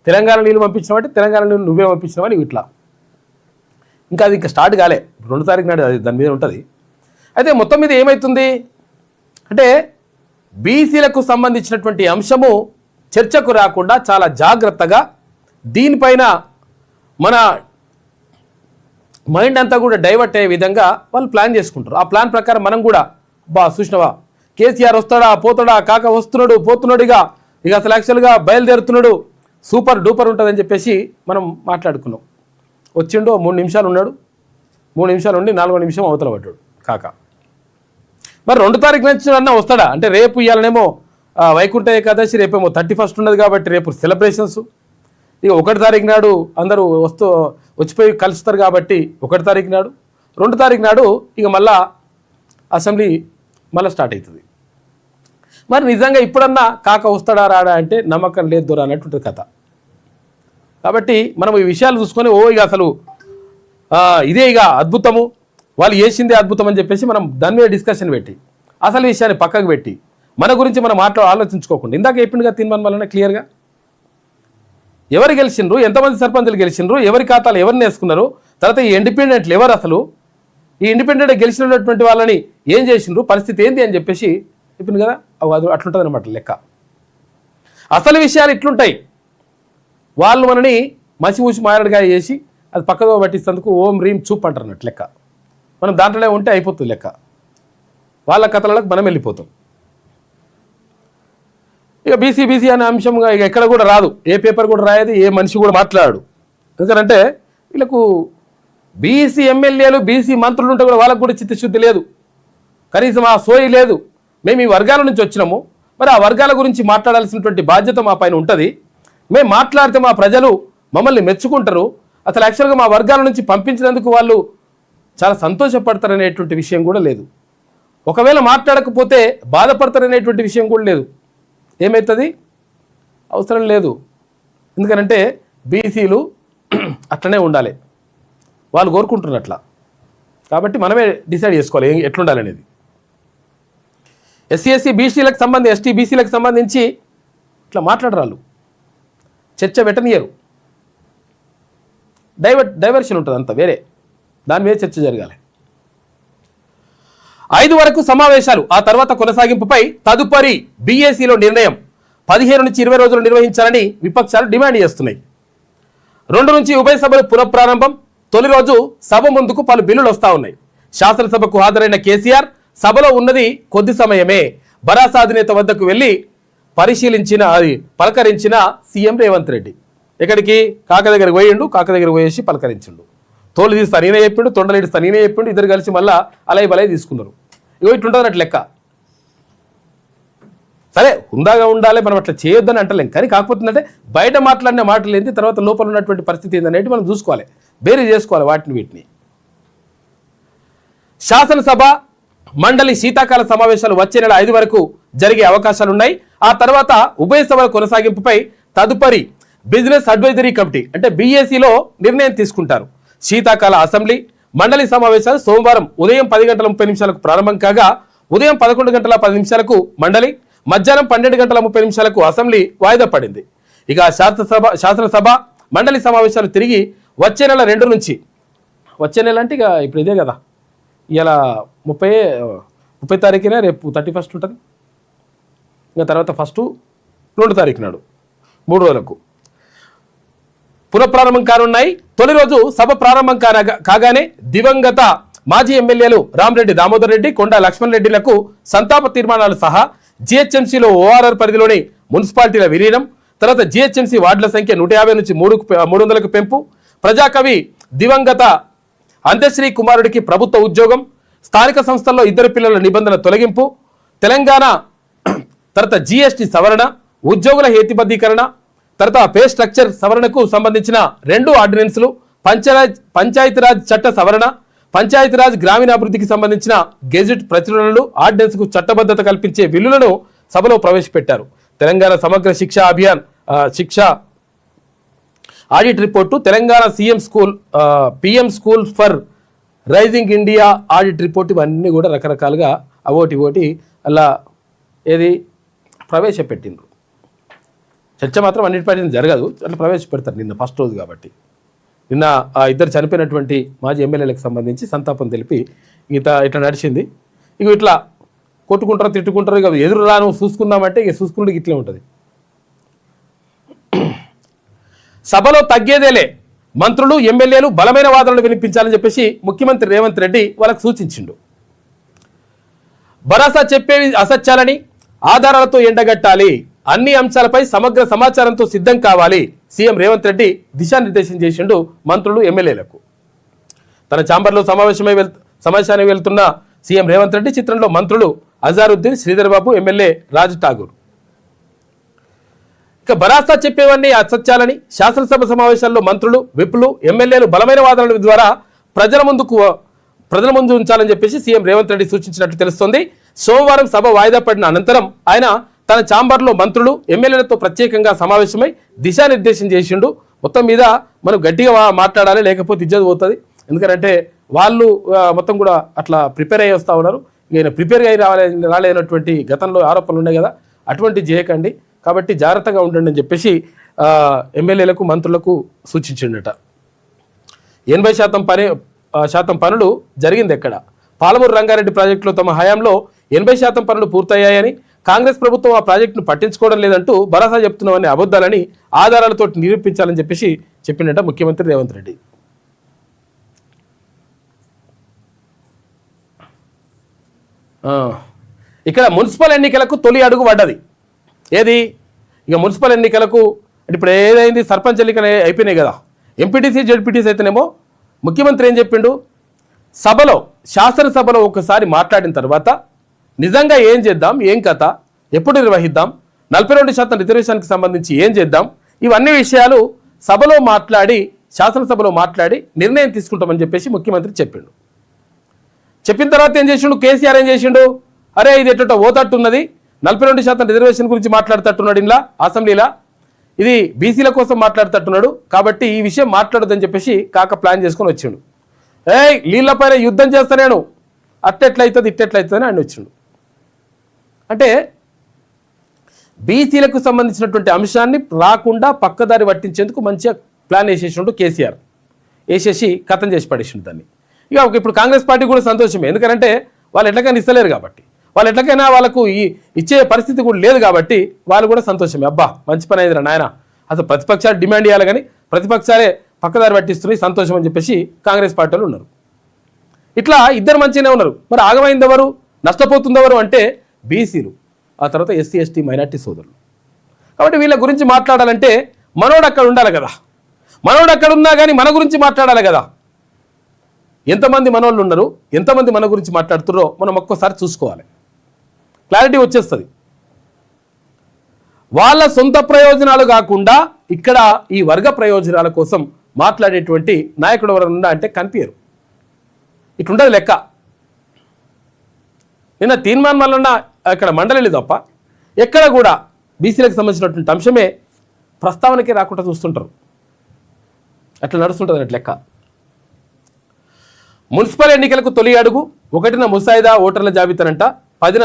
తెలంగాణ నీళ్ళు పంపించినావు అంటే తెలంగాణ నీళ్ళు నువ్వే పంపించినావు అని ఇట్లా. ఇంకా అది ఇంకా స్టార్ట్ కాలే, 2 తారీఖు నాడు అది దాని మీద ఉంటుంది. అయితే మొత్తం మీద ఏమవుతుంది అంటే బీసీలకు సంబంధించినటువంటి అంశము చర్చకు రాకుండా చాలా జాగ్రత్తగా దీనిపైన మన మైండ్ అంతా కూడా డైవర్ట్ అయ్యే విధంగా వాళ్ళు ప్లాన్ చేసుకుంటారు. ఆ ప్లాన్ ప్రకారం మనం కూడా చూసినవా కేసీఆర్ వస్తాడా పోతాడా, కాక వస్తున్నాడు పోతున్నాడు, ఇక అసలు యాక్చువల్గా బయలుదేరుతున్నాడు, సూపర్ డూపర్ ఉంటుందని చెప్పేసి మనం మాట్లాడుకున్నాం. వచ్చిండు 3 నిమిషాలు ఉన్నాడు, 3 నిమిషాలు ఉండి 4వ నిమిషం అవతల పడ్డాడు కాక. మరి 2 తారీఖు నుంచి అన్నా వస్తాడా అంటే రేపు ఇవ్వాలనేమో వైకుంఠ ఏకాదశి, రేపేమో 31st ఉన్నది కాబట్టి రేపు సెలబ్రేషన్స్. ఇక 1 తారీఖు నాడు అందరూ వచ్చిపోయి కలుస్తారు కాబట్టి 1 తారీఖు నాడు, 2 తారీఖు నాడు ఇక మళ్ళా అసెంబ్లీ మళ్ళీ స్టార్ట్ అవుతుంది. మరి నిజంగా ఇప్పుడన్నా కాక వస్తాడా రాడా అంటే నమ్మకం లేదు దూర అన్నట్టుంటుంది కథ. కాబట్టి మనం ఈ విషయాలు చూసుకొని ఇక అసలు ఇదే ఇక అద్భుతము, వాళ్ళు చేసిందే అద్భుతం అని చెప్పేసి మనం దాని మీద డిస్కషన్ పెట్టి అసలు విషయాన్ని పక్కకు పెట్టి మన గురించి మనం ఆలోచించుకోకుండా ఇందాక చెప్పిండుగా తినమని వలన క్లియర్గా ఎవరు గెలిచిండ్రు, ఎంతమంది సర్పంచులు గెలిచిండ్రు, ఎవరి ఖాతాలు ఎవరిని వేసుకున్నారు, తర్వాత ఈ ఇండిపెండెంట్లు ఎవరు, అసలు ఈ ఇండిపెండెంట్ గెలిచినటువంటి వాళ్ళని ఏం చేసిండ్రు, పరిస్థితి ఏంది అని చెప్పేసి చెప్పింది కదా. అది అట్లుంటుంది అనమాట లెక్క. అసలు విషయాలు ఇట్లుంటాయి. వాళ్ళు మనని మసిమూసి మారడుగా చేసి అది పక్కదో పట్టిస్తేందుకు ఓం రీం చూప్ అంటారు అన్నట్టు లెక్క. మనం దాంట్లోనే ఉంటే అయిపోతుంది లెక్క, వాళ్ళ కథలకు మనం వెళ్ళిపోతాం. ఇక బీసీ అనే అంశంగా ఇక ఎక్కడ కూడా రాదు, ఏ పేపర్ కూడా రాయదు, ఏ మనిషి కూడా మాట్లాడు. ఎందుకంటే వీళ్ళకు బీసీ ఎమ్మెల్యేలు బీసీ మంత్రులు ఉంటే కూడా వాళ్ళకు కూడా చిత్తశుద్ధి లేదు, కనీసం ఆ సోయి లేదు. మేము ఈ వర్గాల నుంచి వచ్చినాము, మరి ఆ వర్గాల గురించి మాట్లాడాల్సినటువంటి బాధ్యత మా పైన ఉంటుంది. మేము మాట్లాడితే మా ప్రజలు మమ్మల్ని మెచ్చుకుంటారు, అసలు యాక్చువల్గా మా వర్గాల నుంచి పంపించినందుకు వాళ్ళు చాలా సంతోషపడతారనేటువంటి విషయం కూడా లేదు. ఒకవేళ మాట్లాడకపోతే బాధపడతారనేటువంటి విషయం కూడా లేదు. ఏమవుతుంది? అవసరం లేదు. ఎందుకంటే బీసీలు అట్లనే ఉండాలి, వాళ్ళు కోరుకుంటున్నారు అట్లా. కాబట్టి మనమే డిసైడ్ చేసుకోవాలి ఎట్లుండాలనేది. ఎస్సీ బీసీలకు సంబంధించి ఎస్టీ బీసీలకు సంబంధించి ఇట్లా మాట్లాడరాళ్ళు, చర్చ పెట్టనియరు, డైవర్షన్ ఉంటుంది అంతా వేరే, దాని మీద చర్చ జరగాలి. 5 వరకు సమావేశాలు, ఆ తర్వాత కొనసాగింపుపై తదుపరి బీఏసీలో నిర్ణయం. 15 నుంచి 20 రోజులు నిర్వహించాలని విపక్షాలు డిమాండ్ చేస్తున్నాయి. 2 నుంచి ఉభయ సభలు పునఃప్రారంభం. తొలి రోజు సభ ముందుకు పలు బిల్లులు వస్తా ఉన్నాయి. శాసనసభకు హాజరైన కేసీఆర్ సభలో ఉన్నది కొద్ది సమయమే. భరాస అధినేత వద్దకు వెళ్లి పలకరించిన సీఎం రేవంత్ రెడ్డి. ఎక్కడికి? కాక దగ్గరికి పోయిండు, కాక దగ్గర పోయేసి పలకరించిండు. తోలు తీస్తా నేనే చెప్పిండు, తొండలేడుస్తా నేనే చెప్పిండు, ఇద్దరు కలిసి మళ్ళీ అలాయి బలాయి తీసుకున్నారు. ఇగో ఇట్లుంటుంది లెక్క. సరే హుందాగా ఉండాలి, మనం అట్లా చేయొద్దని అంటలేం, కానీ కాకపోతే అంటే బయట మాట్లాడిన మాటలు ఏంటి, తర్వాత లోపల ఉన్నటువంటి పరిస్థితి ఏంటనేది మనం చూసుకోవాలి, బేరీ చేసుకోవాలి వీటిని. శాసనసభ మండలి శీతాకాల సమావేశాలు వచ్చే నెల 5 వరకు జరిగే అవకాశాలున్నాయి. ఆ తర్వాత ఉభయ సభల కొనసాగింపుపై తదుపరి బిజినెస్ అడ్వైజరీ కమిటీ అంటే బీఏసీలో నిర్ణయం తీసుకుంటారు. శీతాకాల అసెంబ్లీ మండలి సమావేశాలు సోమవారం ఉదయం 10:30 ప్రారంభం కాగా ఉదయం 11:10 మండలి, మధ్యాహ్నం 12:30 అసెంబ్లీ వాయిదా పడింది. ఇక శాసనసభ మండలి సమావేశాలు తిరిగి వచ్చే నెల 2 నుంచి, వచ్చే నెల అంటే ఇక ఇప్పుడు ఇదే కదా, ఇలా 30 తారీఖున రేపు 31st ఉంటుంది, ఇంకా తర్వాత 1, 2 తారీఖు నాడు 3 రోజులకు పునఃప్రారంభం కానున్నాయి. తొలి రోజు సభ ప్రారంభం కాగానే దివంగత మాజీ ఎమ్మెల్యేలు రామరెడ్డి దామోదర్ రెడ్డి, కొండా లక్ష్మణ్ రెడ్డిలకు సంతాప తీర్మానాలు సహా జిహెచ్ఎంసీలో ఓఆర్ఆర్ పరిధిలోని మున్సిపాలిటీల విలీనం, తర్వాత జిహెచ్ఎంసీ వార్డుల సంఖ్య 150 నుంచి 300కు పెంపు, ప్రజాకవి దివంగత అంత్యశ్రీ కుమారుడికి ప్రభుత్వ ఉద్యోగం, స్థానిక సంస్థల్లో 2 పిల్లల నిబంధన తొలగింపు, తెలంగాణ తర్వాత జీఎస్టీ సవరణ, ఉద్యోగుల హేతుబద్ధీకరణ, తర్వాత పే స్ట్రక్చర్ సవరణకు సంబంధించిన 2 ఆర్డినెన్సులు, పంచాయతీరాజ్ చట్ట సవరణ, పంచాయతీరాజ్ గ్రామీణాభివృద్ధికి సంబంధించిన గెజిట్ ప్రచురణలు, ఆర్డినెన్స్కు చట్టబద్ధత కల్పించే బిల్లులను సభలో ప్రవేశపెట్టారు. తెలంగాణ సమగ్ర శిక్షా అభియాన్ శిక్ష audit report, Telangana PM school for rising India audit report, ఇవన్నీ కూడా రకరకాలుగా అవోటి అలా ఏది ప్రవేశపెట్టిండ్రు. చర్చ మాత్రం అన్నిటిపై జరగదు, అట్లా ప్రవేశపెడతారు నిన్న ఫస్ట్ రోజు కాబట్టి. నిన్న ఆ ఇద్దరు చనిపోయినటువంటి మాజీ ఎమ్మెల్యేలకు సంబంధించి సంతాపం తెలిపి ఇట్లా నడిచింది. ఇక ఇట్లా కొట్టుకుంటారు, తిట్టుకుంటారు, ఇక ఎదురు రాను చూసుకుందామంటే ఇక చూసుకుంటే ఇట్లే ఉంటుంది. సభలో తగ్గేదేలే, మంత్రులు ఎమ్మెల్యేలు బలమైన వాదనలు వినిపించాలని చెప్పేసి ముఖ్యమంత్రి రేవంత్ రెడ్డి వాళ్ళకు సూచించిండు. భరోసా చెప్పేవి అసత్యాలని ఆధారాలతో ఎండగట్టాలి, అన్ని అంశాలపై సమగ్ర సమాచారంతో సిద్ధం కావాలి. సీఎం రేవంత్ రెడ్డి దిశానిర్దేశం చేసిండు మంత్రులు ఎమ్మెల్యేలకు. తన ఛాంబర్లో సమావేశానికి వెళ్తున్న సీఎం రేవంత్ రెడ్డి చిత్రంలో మంత్రులు అజారుద్దీన్, శ్రీధర్ బాబు, ఎమ్మెల్యే రాజ్ ఠాగూర్. ఇక భరోసా చెప్పేవన్నీ అసత్యాలని శాసనసభ సమావేశాల్లో మంత్రులు, విప్లు, ఎమ్మెల్యేలు బలమైన వాదనల ద్వారా ప్రజల ముందు ఉంచాలని చెప్పేసి సీఎం రేవంత్ రెడ్డి సూచించినట్లు తెలుస్తోంది. సోమవారం సభ వాయిదా పడిన అనంతరం ఆయన తన ఛాంబర్లో మంత్రులు, ఎమ్మెల్యేలతో ప్రత్యేకంగా సమావేశమై దిశానిర్దేశం చేసిండు. మొత్తం మీద మనం గట్టిగా మాట్లాడాలి, లేకపోతే ఇజ్జత్ పోతుంది. ఎందుకంటే వాళ్ళు మొత్తం కూడా అట్లా ప్రిపేర్ అయ్యి వస్తూ ఉన్నారు. ఈయన ప్రిపేర్గా అయ్యి రాలేనటువంటి గతంలో ఆరోపణలు ఉన్నాయి కదా, అటువంటి చేయకండి, కాబట్టి జాగ్రత్తగా ఉండండి అని చెప్పేసి ఎమ్మెల్యేలకు, మంత్రులకు సూచించిండట. 80% పనులు జరిగింది ఎక్కడ? పాలమూరు రంగారెడ్డి ప్రాజెక్టులో తమ హయాంలో 80% పనులు పూర్తయ్యాయని, కాంగ్రెస్ ప్రభుత్వం ఆ ప్రాజెక్టును పట్టించుకోవడం లేదంటూ భరోసా చెప్తున్నామని అబద్ధాలని ఆధారాలతో నిరూపించాలని చెప్పేసి చెప్పిండట ముఖ్యమంత్రి రేవంత్ రెడ్డి. ఇక్కడ మున్సిపల్ ఎన్నికలకు తొలి అడుగు పడ్డది. ఏది? ఇక మున్సిపల్ ఎన్నికలకు ఇప్పుడు ఏదైంది, సర్పంచ్ ఎన్నికలు అయిపోయినాయి కదా, ఎంపీటీసీ జెడ్పీటీసీ అయితేనేమో ముఖ్యమంత్రి ఏం చెప్పిండు, సభలో శాసనసభలో ఒకసారి మాట్లాడిన తర్వాత నిజంగా ఏం చేద్దాం, ఏం కథ, ఎప్పుడు నిర్వహిద్దాం, 42% రిజర్వేషన్కి సంబంధించి ఏం చేద్దాం, ఇవన్నీ విషయాలు సభలో మాట్లాడి, శాసనసభలో మాట్లాడి నిర్ణయం తీసుకుంటామని చెప్పేసి ముఖ్యమంత్రి చెప్పిండు. చెప్పిన తర్వాత ఏం చేసిండు కేసీఆర్? ఏం చేసిండు, అరే ఇది ఎట్ట ఓతట్టున్నది, 42% రిజర్వేషన్ గురించి మాట్లాడుతట్టున్నాడు ఇలా అసెంబ్లీలా, ఇది బీసీల కోసం మాట్లాడుతట్టున్నాడు, కాబట్టి ఈ విషయం మాట్లాడొద్దని చెప్పేసి కాక ప్లాన్ చేసుకొని వచ్చిండు. నీళ్ళపైన యుద్ధం చేస్తా నేను, అట్టెట్లయితుంది ఇట్టెట్లయితుంది అని ఆయన వచ్చిండు. అంటే బీసీలకు సంబంధించినటువంటి అంశాన్ని రాకుండా పక్కదారి పట్టించేందుకు మంచిగా ప్లాన్ వేసేసిండు కేసీఆర్. వేసేసి కథం చేసి పడేసిండు దాన్ని. ఇక ఇప్పుడు కాంగ్రెస్ పార్టీ కూడా సంతోషమే, ఎందుకంటే వాళ్ళు ఎట్లకైనా ఇస్తలేరు కాబట్టి, వాళ్ళు ఎట్లకైనా వాళ్ళకు ఇచ్చే పరిస్థితి కూడా లేదు కాబట్టి వాళ్ళు కూడా సంతోషమే. అబ్బా మంచి పని అయిందిరా నాయన, అసలు ప్రతిపక్షాలు డిమాండ్ చేయాలి కానీ ప్రతిపక్షాలే పక్కదారి పట్టిస్తున్నాయి, సంతోషం అని చెప్పేసి కాంగ్రెస్ పార్టీలు ఉన్నారు. ఇట్లా ఇద్దరు మంచిగానే ఉన్నారు. మరి ఆగమైంది ఎవరు, నష్టపోతుంది ఎవరు అంటే బీసీలు, ఆ తర్వాత ఎస్సీ ఎస్టీ మైనార్టీ సోదరులు. కాబట్టి వీళ్ళ గురించి మాట్లాడాలంటే మనోడు అక్కడ ఉండాలి కదా, మనోడు అక్కడ ఉన్నా కానీ మన గురించి మాట్లాడాలి కదా. ఎంతమంది మనోళ్ళు ఉన్నారు, ఎంతమంది మన గురించి మాట్లాడుతున్నారో మనం ఒక్కసారి చూసుకోవాలి, క్లారిటీ వచ్చేస్తుంది. వాళ్ళ సొంత ప్రయోజనాలు కాకుండా ఇక్కడ ఈ వర్గ ప్రయోజనాల కోసం మాట్లాడేటువంటి నాయకుడు ఎవరన్నా అంటే కనిపించరు. ఇట్లుండదు లెక్క. నిన్న తీర్మాన్ వలన ఇక్కడ మండలి తప్ప ఎక్కడ కూడా బీసీలకు సంబంధించినటువంటి అంశమే ప్రస్తావనకే రాకుండా చూస్తుంటారు. అట్లా నడుస్తుంటుంది అన్నట్టు లెక్క. మున్సిపల్ ఎన్నికలకు తొలి అడుగు, 1న ముసాయిదా ఓటర్ల జాబితానంట, 10న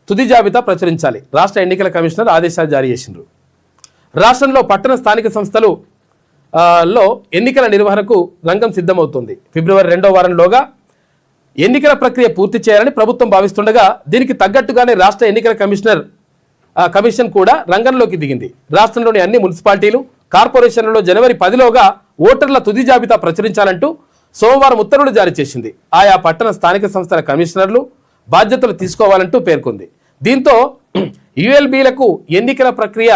తుది జాబితా ప్రచురించాలి. రాష్ట్ర ఎన్నికల కమిషనర్ ఆదేశాలు జారీ చేసిండ్రు. రాష్ట్రంలో పట్టణ స్థానిక సంస్థలు లో ఎన్నికల నిర్వహణకు రంగం సిద్ధమవుతుంది. ఫిబ్రవరి 2వ వారంలోగా ఎన్నికల ప్రక్రియ పూర్తి చేయాలని ప్రభుత్వం భావిస్తుండగా దీనికి తగ్గట్టుగానే రాష్ట్ర ఎన్నికల కమిషన్ కూడా రంగంలోకి దిగింది. రాష్ట్రంలోని అన్ని మున్సిపాలిటీలు, కార్పొరేషన్లలో జనవరి 10లోగా ఓటర్ల తుది జాబితా ప్రచురించాలంటూ సోమవారం ఉత్తర్వులు జారీ చేసింది. ఆయా పట్టణ స్థానిక సంస్థల కమిషనర్లు బాధ్యతలు తీసుకోవాలంటూ పేర్కొంది. దీంతో యుఎల్బీలకు ఎన్నికల ప్రక్రియ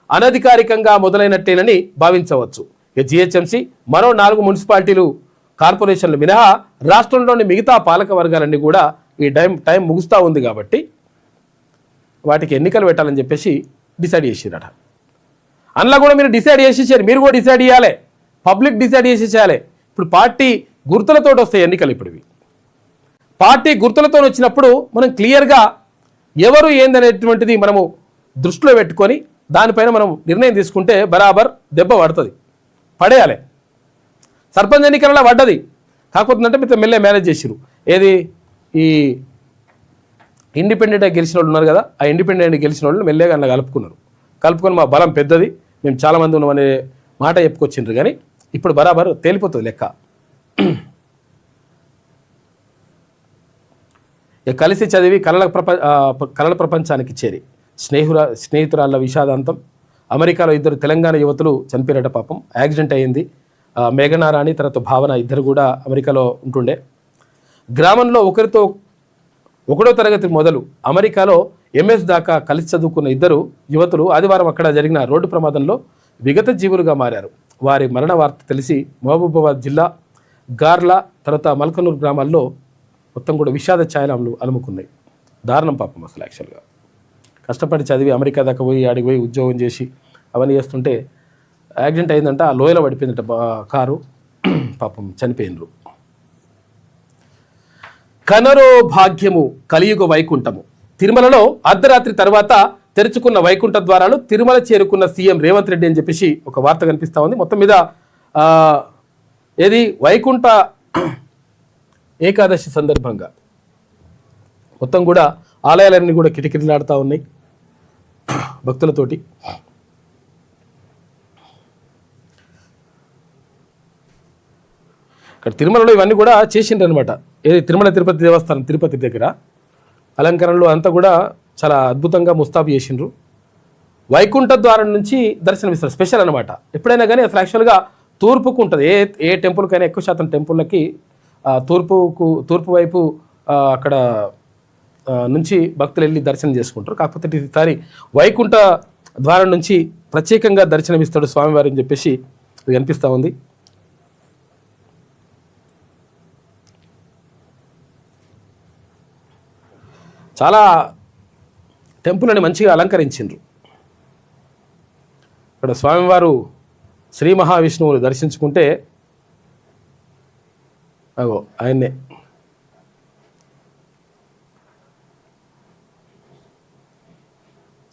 అనధికారికంగా మొదలైనట్టేనని భావించవచ్చు. జిహెచ్ఎంసీ, మరో 4 మున్సిపాలిటీలు, కార్పొరేషన్లు మినహా రాష్ట్రంలోని మిగతా పాలక వర్గాలన్నీ కూడా ఈ టైం ముగుస్తూ ఉంది కాబట్టి వాటికి ఎన్నికలు పెట్టాలని చెప్పేసి డిసైడ్ చేసిరట. అందులో కూడా మీరు డిసైడ్ చేసేసారు, మీరు కూడా డిసైడ్ చేయాలి, పబ్లిక్ డిసైడ్ చేసేసేయాలి. ఇప్పుడు పార్టీ గుర్తులతో వస్తాయి ఎన్నికలు. ఇప్పుడు ఇవి పార్టీ గుర్తులతో వచ్చినప్పుడు మనం క్లియర్గా ఎవరు ఏందనేటువంటిది మనము దృష్టిలో పెట్టుకొని దానిపైన మనం నిర్ణయం తీసుకుంటే బరాబర్ దెబ్బ పడుతుంది, పడేయాలి. సర్పంచ్ ఎన్నికలలో పడ్డది, కాకపోతే అంటే మీరు మెల్లే మేనేజ్ చేసిరు. ఏది ఈ ఇండిపెండెంట్గా గెలిచిన వాళ్ళు ఉన్నారు కదా, ఆ ఇండిపెండెంట్ గెలిచిన వాళ్ళు మెల్లగా అలా కలుపుకొని మా బలం పెద్దది, మేము చాలామంది ఉన్నామనే మాట చెప్పుకొచ్చిండ్రు. కానీ ఇప్పుడు బరాబర్ తేలిపోతుంది లెక్క. ఇక కలిసి చదివి కళల ప్రపంచానికి చేరి స్నేహితురాళ్ళ విషాదాంతం. అమెరికాలో 2 తెలంగాణ యువతులు చనిపోయారట పాపం, యాక్సిడెంట్ అయ్యింది. మేఘనారాణి తర్వాత భావన ఇద్దరు కూడా అమెరికాలో ఉంటుండే. గ్రామంలో ఒకటో తరగతి మొదలు అమెరికాలో MS దాకా కలిసి చదువుకున్న 2 యువతులు ఆదివారం అక్కడ జరిగిన రోడ్డు ప్రమాదంలో విగత జీవులుగా మారారు. వారి మరణ వార్త తెలిసి మహబూబాబాద్ జిల్లా గార్ల తర్వాత మల్కనూరు గ్రామాల్లో మొత్తం కూడా విషాద ఛాయలు అలుముకున్నాయి. దారుణం పాపం అసలు. యాక్చువల్గా కష్టపడి చదివి అమెరికా దాకా పోయి ఆడికి పోయి ఉద్యోగం చేసి అవన్నీ చేస్తుంటే యాక్సిడెంట్ అయిందంట, ఆ లోయలో పడిపోయిందంట కారు, పాపం చనిపోయినరు. కనరో భాగ్యము కలియుగ వైకుంఠము. తిరుమలలో అర్ధరాత్రి తర్వాత తెరుచుకున్న వైకుంఠ ద్వారాలు తిరుమల చేరుకున్న సీఎం రేవంత్ రెడ్డి అని చెప్పేసి ఒక వార్త కనిపిస్తూ ఉంది. మొత్తం మీద ఏది వైకుంఠ ఏకాదశి సందర్భంగా మొత్తం కూడా ఆలయాలన్నీ కూడా కిటకిటలాడుతూ ఉన్నాయి భక్తులతోటి. ఇక్కడ తిరుమలలో ఇవన్నీ కూడా చేసిండ్రు అనమాట. ఏది తిరుమల తిరుపతి దేవస్థానం తిరుపతి దగ్గర అలంకరణలు అంతా కూడా చాలా అద్భుతంగా ముస్తాబు చేసిండ్రు. వైకుంఠ ద్వారం నుంచి దర్శనమిస్తారు, స్పెషల్ అనమాట. ఎప్పుడైనా కానీ అసలు యాక్చువల్గా తూర్పుకు ఉంటుంది. ఏ టెంపుల్కైనా ఎక్కువ శాతం టెంపుల్లకి తూర్పు వైపు అక్కడ నుంచి భక్తులు వెళ్ళి దర్శనం చేసుకుంటారు. కాకపోతే ఈసారి వైకుంఠ ద్వారం నుంచి ప్రత్యేకంగా దర్శనమిస్తాడు స్వామివారి అని చెప్పేసి అది కనిపిస్తూ ఉంది. చాలా టెంపుల్ని మంచిగా అలంకరించిండ్రు. ఇక్కడ స్వామివారు శ్రీ మహావిష్ణువుని దర్శించుకుంటే అగో ఆయన్నే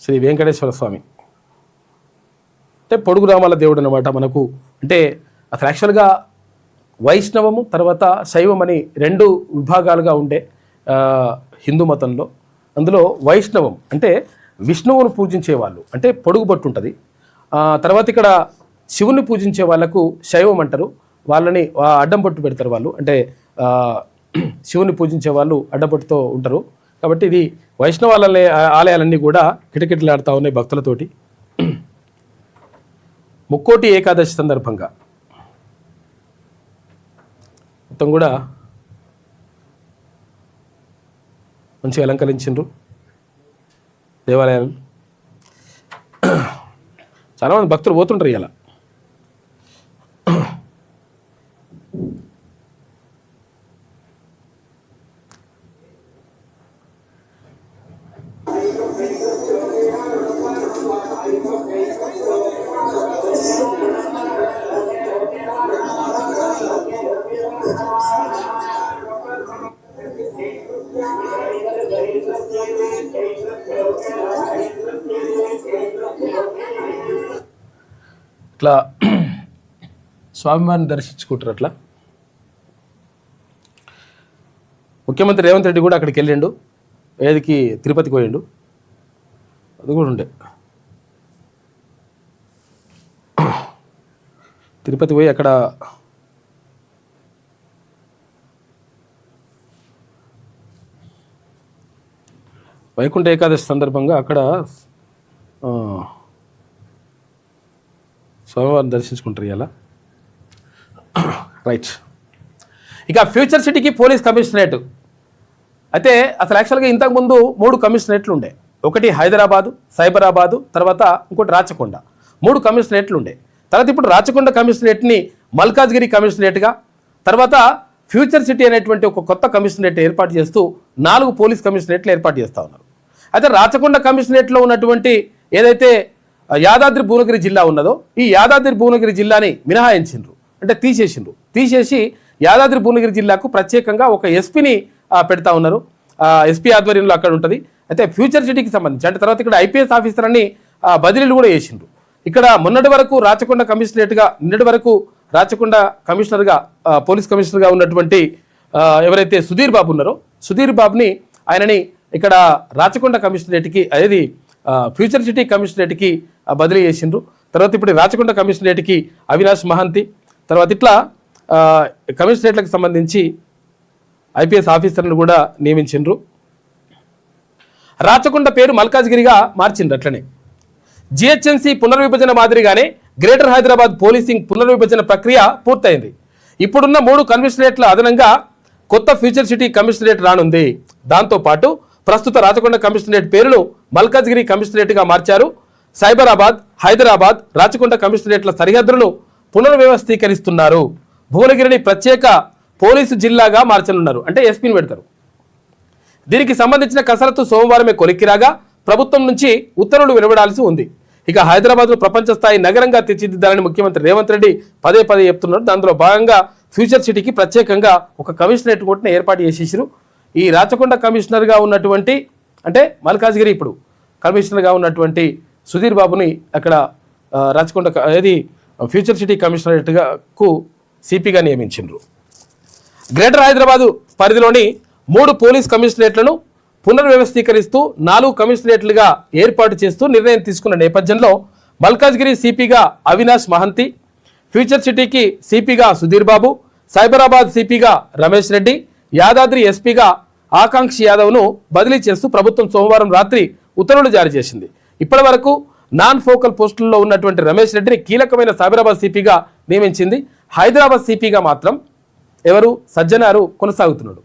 శ్రీ వెంకటేశ్వర స్వామి అంటే పొడుగు రామాల దేవుడు అనమాట మనకు. అంటే అసలు యాక్చువల్గా వైష్ణవము తర్వాత శైవం అని 2 విభాగాలుగా ఉండే హిందూ మతంలో. అందులో వైష్ణవం అంటే విష్ణువును పూజించే వాళ్ళు, అంటే పొడుగు బొట్టు ఉంటుంది. తర్వాత ఇక్కడ శివుని పూజించే వాళ్ళకు శైవం అంటారు, వాళ్ళని అడ్డం బొట్టు పెడతారు వాళ్ళు. అంటే శివుని పూజించే వాళ్ళు అడ్డబొట్టుతో ఉంటారు. కాబట్టి ఇది వైష్ణవాల ఆలయాలన్నీ కూడా కిటకిటలాడుతూ ఉన్నాయి భక్తులతోటి. ముక్కోటి ఏకాదశి సందర్భంగా మొత్తం కూడా మంచిగా అలంకరించిండ్రు దేవాలయాలు. చాలామంది భక్తులు పోతుంటారు ఇలా. ఇట్లా స్వామివారిని దర్శించుకుంటారు. అట్లా ముఖ్యమంత్రి రేవంత్ రెడ్డి కూడా అక్కడికి వెళ్ళిండు, ఏదికి తిరుపతికి పోయిండు, అది కూడా ఉండే. తిరుపతి పోయి అక్కడ వైకుంఠ ఏకాదశి సందర్భంగా అక్కడ స్వామివారిని దర్శించుకుంటారు ఇలా. రైట్. ఇక ఫ్యూచర్ సిటీకి పోలీస్ కమిషనరేట్ అయితే అసలు యాక్చువల్గా ఇంతకుముందు 3 కమిషనరేట్లు ఉండే. ఒకటి హైదరాబాదు, సైబరాబాదు, తర్వాత ఇంకోటి రాచకొండ. 3 కమిషనరేట్లు ఉండే. తర్వాత ఇప్పుడు రాచకొండ కమిషనరేట్ని మల్కాజ్గిరి కమిషనరేట్గా, తర్వాత ఫ్యూచర్ సిటీ అనేటువంటి ఒక కొత్త కమిషనరేట్ ఏర్పాటు చేస్తూ 4 పోలీస్ కమిషనరేట్లు ఏర్పాటు చేస్తూ ఉన్నారు. అయితే రాచకొండ కమిషనరేట్లో ఉన్నటువంటి ఏదైతే యాదాద్రి భువనగిరి జిల్లా ఉన్నదో ఈ యాదాద్రి భువనగిరి జిల్లాని మినహాయించిండ్రు, అంటే తీసేసి యాదాద్రి భువనగిరి జిల్లాకు ప్రత్యేకంగా ఒక ఎస్పీని పెడతా ఉన్నారు. ఎస్పీ ఆధ్వర్యంలో అక్కడ ఉంటుంది. అయితే ఫ్యూచర్ సిటీకి సంబంధించి అంటే తర్వాత ఇక్కడ ఐపీఎస్ ఆఫీసర్ని బదిలీలు కూడా చేసిండ్రు. ఇక్కడ మొన్నటి వరకు రాచకొండ కమిషనరేట్గా, నిన్నటి వరకు రాచకొండ కమిషనర్గా, పోలీస్ కమిషనర్గా ఉన్నటువంటి ఎవరైతే సుధీర్ బాబు ఉన్నారో సుధీర్ బాబుని ఆయనని ఇక్కడ రాచకొండ కమిషనరేట్కి, అదేది ఫ్యూచర్ సిటీ కమిషనరేట్కి బదిలీ చేసిండ్రు. తర్వాత ఇప్పుడు రాచకొండ కమిషనరేట్కి అవినాష్ మహంతి, తర్వాత ఇట్లా కమిషనరేట్లకు సంబంధించి ఐపీఎస్ ఆఫీసర్లను కూడా నియమించిండ్రు. రాచకొండ పేరు మల్కాజ్గిరిగా మార్చిండ్రు. అట్లనే జిహెచ్ఎంసీ పునర్విభజన మాదిరిగానే గ్రేటర్ హైదరాబాద్ పోలీసింగ్ పునర్విభజన ప్రక్రియ పూర్తయింది. ఇప్పుడున్న 3 కమిషనరేట్ల అదనంగా కొత్త ఫ్యూచర్ సిటీ కమిషనరేట్ రానుంది. దాంతోపాటు ప్రస్తుత రాచకొండ కమిషనరేట్ పేరును మల్కాజ్గిరి కమిషనరేట్గా మార్చారు. సైబరాబాద్, హైదరాబాద్, రాచకొండ కమిషనరేట్ల సరిహద్దులను పునర్వ్యవస్థీకరిస్తున్నారు. భువనగిరిని ప్రత్యేక పోలీసు జిల్లాగా మార్చనున్నారు, అంటే ఎస్పీని పెడతారు. దీనికి సంబంధించిన కసరత్తు సోమవారమే కొలిక్కిరాగా ప్రభుత్వం నుంచి ఉత్తర్వులు వెలువడాల్సి ఉంది. ఇక హైదరాబాద్ను ప్రపంచ స్థాయి నగరంగా తీర్చిదిద్దాలని ముఖ్యమంత్రి రేవంత్ రెడ్డి పదే చెప్తున్నారు. దాంట్లో భాగంగా ఫ్యూచర్ సిటీకి ప్రత్యేకంగా ఒక కమిషనరేట్ కోర్టును ఏర్పాటు చేసేసారు. ఈ రాచకొండ కమిషనర్గా ఉన్నటువంటి, అంటే మల్కాజ్గిరి ఇప్పుడు కమిషనర్గా ఉన్నటువంటి సుధీర్ బాబుని అక్కడ రాచకొండ ఏది ఫ్యూచర్ సిటీ కమిషనరేట్కు సిపిగా నియమించిండ్రు. గ్రేటర్ హైదరాబాదు పరిధిలోని 3 పోలీస్ కమిషనరేట్లను పునర్వ్యవస్థీకరిస్తూ 4 కమిషనరేట్లుగా ఏర్పాటు చేస్తూ నిర్ణయం తీసుకున్న నేపథ్యంలో మల్కాజ్గిరి సిపిగా అవినాష్ మహంతి, ఫ్యూచర్ సిటీకి సిపిగా సుధీర్ బాబు, సైబరాబాద్ సిపిగా రమేష్ రెడ్డి, యాదాద్రి ఎస్పీగా ఆకాంక్షి యాదవ్ను బదిలీ చేస్తూ ప్రభుత్వం సోమవారం రాత్రి ఉత్తర్వులు జారీ చేసింది. ఇప్పటి వరకు నాన్ ఫోకల్ పోస్టుల్లో ఉన్నటువంటి రమేష్ రెడ్డిని కీలకమైన సైబరాబాద్ సిపిగా నియమించింది. హైదరాబాద్ సిపిగా మాత్రం ఎవరు సజ్జనారు కొనసాగుతున్నాడు.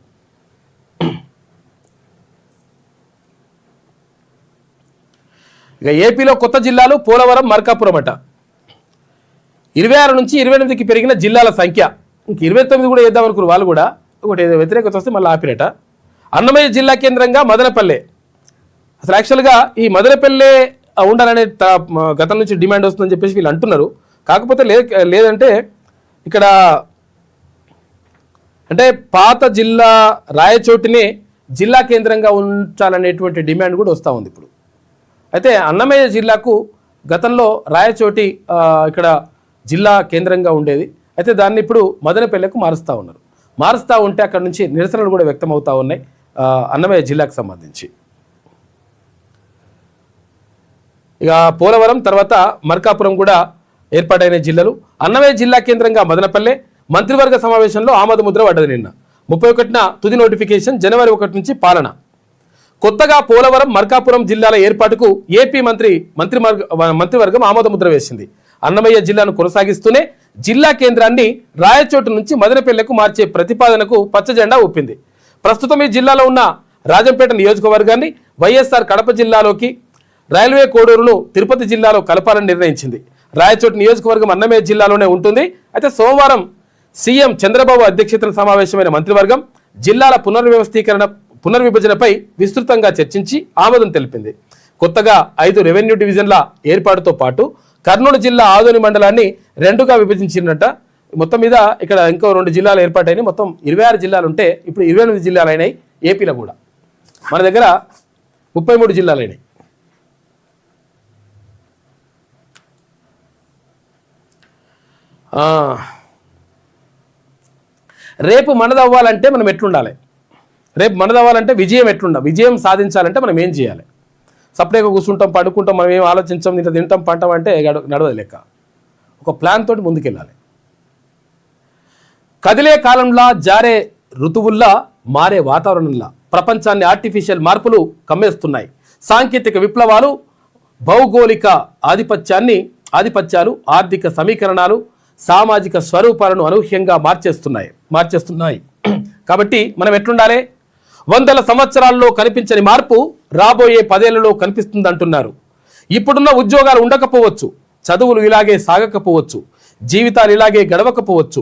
ఇక ఏపీలో కొత్త జిల్లాలు పోలవరం, మార్కాపురం అట. 26 నుంచి 28కి పెరిగిన జిల్లాల సంఖ్య. ఇంక 29 కూడా వేద్దాం అనుకున్నారు వాళ్ళు కూడా. ఒకటి వ్యతిరేకత వస్తే మళ్ళీ ఆపిరట. అన్నమయ్య జిల్లా కేంద్రంగా మదనపల్లె. అసలు యాక్చువల్గా ఈ మదనపల్లె ఉండాలనే గతం నుంచి డిమాండ్ వస్తుందని చెప్పేసి వీళ్ళు అంటున్నారు. కాకపోతే లేదంటే ఇక్కడ అంటే పాత జిల్లా రాయచోటినే జిల్లా కేంద్రంగా ఉంచాలనేటువంటి డిమాండ్ కూడా వస్తూ ఉంది ఇప్పుడు. అయితే అన్నమయ్య జిల్లాకు గతంలో రాయచోటి ఇక్కడ జిల్లా కేంద్రంగా ఉండేది. అయితే దాన్ని ఇప్పుడు మదనపల్లెకు మారుస్తూ ఉన్నారు. మారుస్తూ ఉంటే అక్కడ నుంచి నిరసనలు కూడా వ్యక్తం అవుతూ ఉన్నాయి అన్నమయ్య జిల్లాకు సంబంధించి. ఇక పోలవరం తర్వాత మార్కాపురం కూడా ఏర్పాటైన జిల్లాలు. అన్నమయ్య జిల్లా కేంద్రంగా మదనపల్లె. మంత్రివర్గ సమావేశంలో ఆమోద ముద్ర పడ్డది నిన్న. 31న తుది నోటిఫికేషన్, జనవరి 1 నుంచి పాలన. కొత్తగా పోలవరం, మార్కాపురం జిల్లాల ఏర్పాటుకు ఏపీ మంత్రివర్గం ఆమోద ముద్ర వేసింది. అన్నమయ్య జిల్లాను కొనసాగిస్తూనే జిల్లా కేంద్రాన్ని రాయచోటు నుంచి మదనపల్లెకు మార్చే ప్రతిపాదనకు పచ్చజెండా ఊపింది. ప్రస్తుతం ఈ జిల్లాలో ఉన్న రాజంపేట నియోజకవర్గాన్ని వైఎస్ఆర్ కడప జిల్లాలోకి, రైల్వే కోడూరును తిరుపతి జిల్లాలో కలపాలని నిర్ణయించింది. రాయచోటు నియోజకవర్గం అన్నమయ్య జిల్లాలోనే ఉంటుంది. అయితే సోమవారం సీఎం చంద్రబాబు అధ్యక్షతన సమావేశమైన మంత్రివర్గం జిల్లాల పునర్విభజనపై విస్తృతంగా చర్చించి ఆమోదం తెలిపింది. కొత్తగా 5 రెవెన్యూ డివిజన్ల ఏర్పాటుతో పాటు కర్నూలు జిల్లా ఆదోని మండలాన్ని 2గా విభజించినట్ట. మొత్తం మీద ఇక్కడ ఇంకో 2 జిల్లాలు ఏర్పాటైనాయి. మొత్తం 26 జిల్లాలు ఉంటే ఇప్పుడు 28 జిల్లాలు అయినాయి. ఏపీలో కూడా మన దగ్గర 33 జిల్లాలు అయినాయి. రేపు మనదవ్వాలంటే మనం ఎట్లుండాలి? రేపు మనదవ్వాలంటే విజయం సాధించాలంటే మనం ఏం చేయాలి? సపరేట్గా కూర్చుంటాం, పడుకుంటాం, మనం ఏం ఆలోచించాం, ఇంత తింటాం, పంటాం అంటే నడవదు లెక్క. ఒక ప్లాన్ తోటి ముందుకెళ్ళాలి. కదిలే కాలంలా, జారే ఋతువుల్లా, మారే వాతావరణంలా ప్రపంచాన్ని ఆర్టిఫిషియల్ మార్పులు కమ్మేస్తున్నాయి. సాంకేతిక విప్లవాలు భౌగోళిక ఆధిపత్యాలు, ఆర్థిక సమీకరణాలు, సామాజిక స్వరూపాలను అనూహ్యంగా మార్చేస్తున్నాయి. కాబట్టి మనం ఎట్లుండాలి? 100 సంవత్సరాల్లో కనిపించని మార్పు రాబోయే 10 ఏళ్లలో కనిపిస్తుందంటున్నారు. ఇప్పుడున్న ఉద్యోగాలు ఉండకపోవచ్చు, చదువులు ఇలాగే సాగకపోవచ్చు, జీవితాలు ఇలాగే గడవకపోవచ్చు.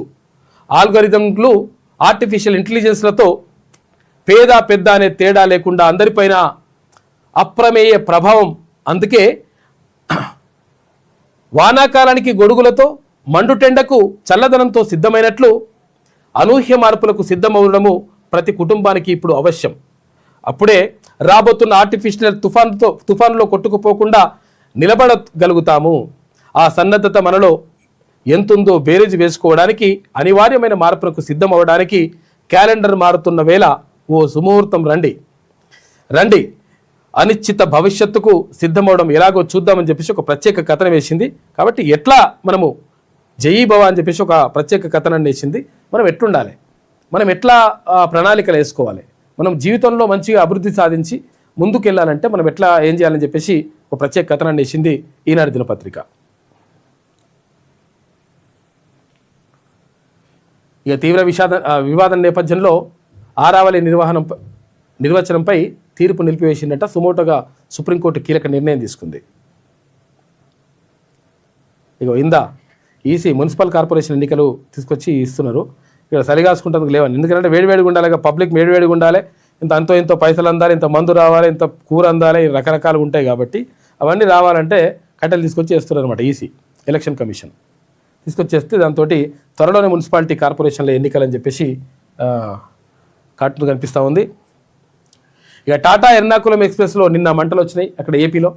ఆల్గరిథంలు, ఆర్టిఫిషియల్ ఇంటెలిజెన్స్లతో పేద పెద్ద అనే తేడా లేకుండా అందరిపైన అప్రమేయ ప్రభావం. అందుకే వానాకాలానికి గొడుగులతో మండుటెండకు చల్లదనంతో సిద్ధమైనట్లు అనూహ్య మార్పులకు సిద్ధమవడము ప్రతి కుటుంబానికి ఇప్పుడు అవశ్యం. అప్పుడే రాబోతున్న ఆర్టిఫిషియల్ తుఫానులో కొట్టుకుపోకుండా నిలబడగలుగుతాము. ఆ సన్నద్ధత మనలో ఎంతుందో బేరీజు వేసుకోవడానికి, అనివార్యమైన మార్పులకు సిద్ధం అవడానికి క్యాలెండర్ మారుతున్న వేళ ఓ సుముహూర్తం రండి అనిశ్చిత భవిష్యత్తుకు సిద్ధమవడం ఎలాగో చూద్దామని చెప్పేసి ఒక ప్రత్యేక కథనం వేసింది. కాబట్టి ఎట్లా మనము జయీ భవ అని చెప్పేసి ఒక ప్రత్యేక కథనాన్ని వేసింది. మనం ఎట్లుండాలి, మనం ఎట్లా ప్రణాళికలు వేసుకోవాలి, మనం జీవితంలో మంచిగా అభివృద్ధి సాధించి ముందుకెళ్ళాలంటే మనం ఎట్లా ఏం చేయాలని చెప్పేసి ఒక ప్రత్యేక కథనాన్ని వేసింది ఈనాడు దినపత్రిక. ఇక తీవ్ర వివాదం నేపథ్యంలో ఆరావళి నిర్వచనంపై తీర్పు నిలిపివేసిందట. సుమోటోగా సుప్రీంకోర్టు కీలక నిర్ణయం తీసుకుంది. ఇక ఈసీ మున్సిపల్ కార్పొరేషన్ ఎన్నికలు తీసుకొచ్చి ఇస్తున్నారు. ఇక్కడ సరిగాసుకుంటందుకు లేవని, ఎందుకంటే వేడివేడిగా ఉండాలి, పబ్లిక్ వేడివేడిగా ఉండాలి, ఎంతో పైసలు అందాలి, ఇంత మందు రావాలి, ఇంత కూర అందాలి, రకరకాలు ఉంటాయి. కాబట్టి అవన్నీ రావాలంటే కట్టెలు తీసుకొచ్చి వేస్తున్నారు అనమాట. ఈసీ ఎలక్షన్ కమిషన్ తీసుకొచ్చేస్తే దాంతో త్వరలోనే మున్సిపాలిటీ కార్పొరేషన్ల ఎన్నికలని చెప్పేసి కార్టూన్ కనిపిస్తూ ఉంది. ఇక టాటా ఎర్నాకులం ఎక్స్ప్రెస్లో నిన్న మంటలు వచ్చినాయి. అక్కడ ఏపీలో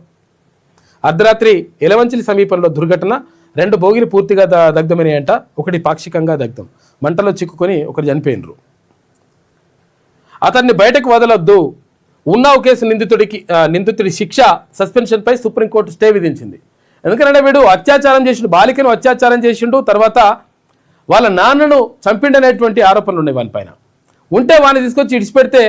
అర్ధరాత్రి ఎలవంచిలి సమీపంలో దుర్ఘటన. 2 బోగీలు పూర్తిగా దగ్ధమైనాయంట, 1 పాక్షికంగా దగ్ధం. మంటలో చిక్కుకొని ఒకరు చనిపోయినరు. అతన్ని బయటకు వదలొద్దు, ఉన్నావు కేసు నిందితుడి శిక్ష సస్పెన్షన్పై సుప్రీంకోర్టు స్టే విధించింది. ఎందుకంటే వీడు అత్యాచారం చేసిండు, బాలికను అత్యాచారం చేసిండు, తర్వాత వాళ్ళ నాన్నను చంపిండనేటువంటి ఆరోపణలు ఉన్నాయి వాని పైన. ఉంటే వాడిని తీసుకొచ్చి ఇడిచిపెడితే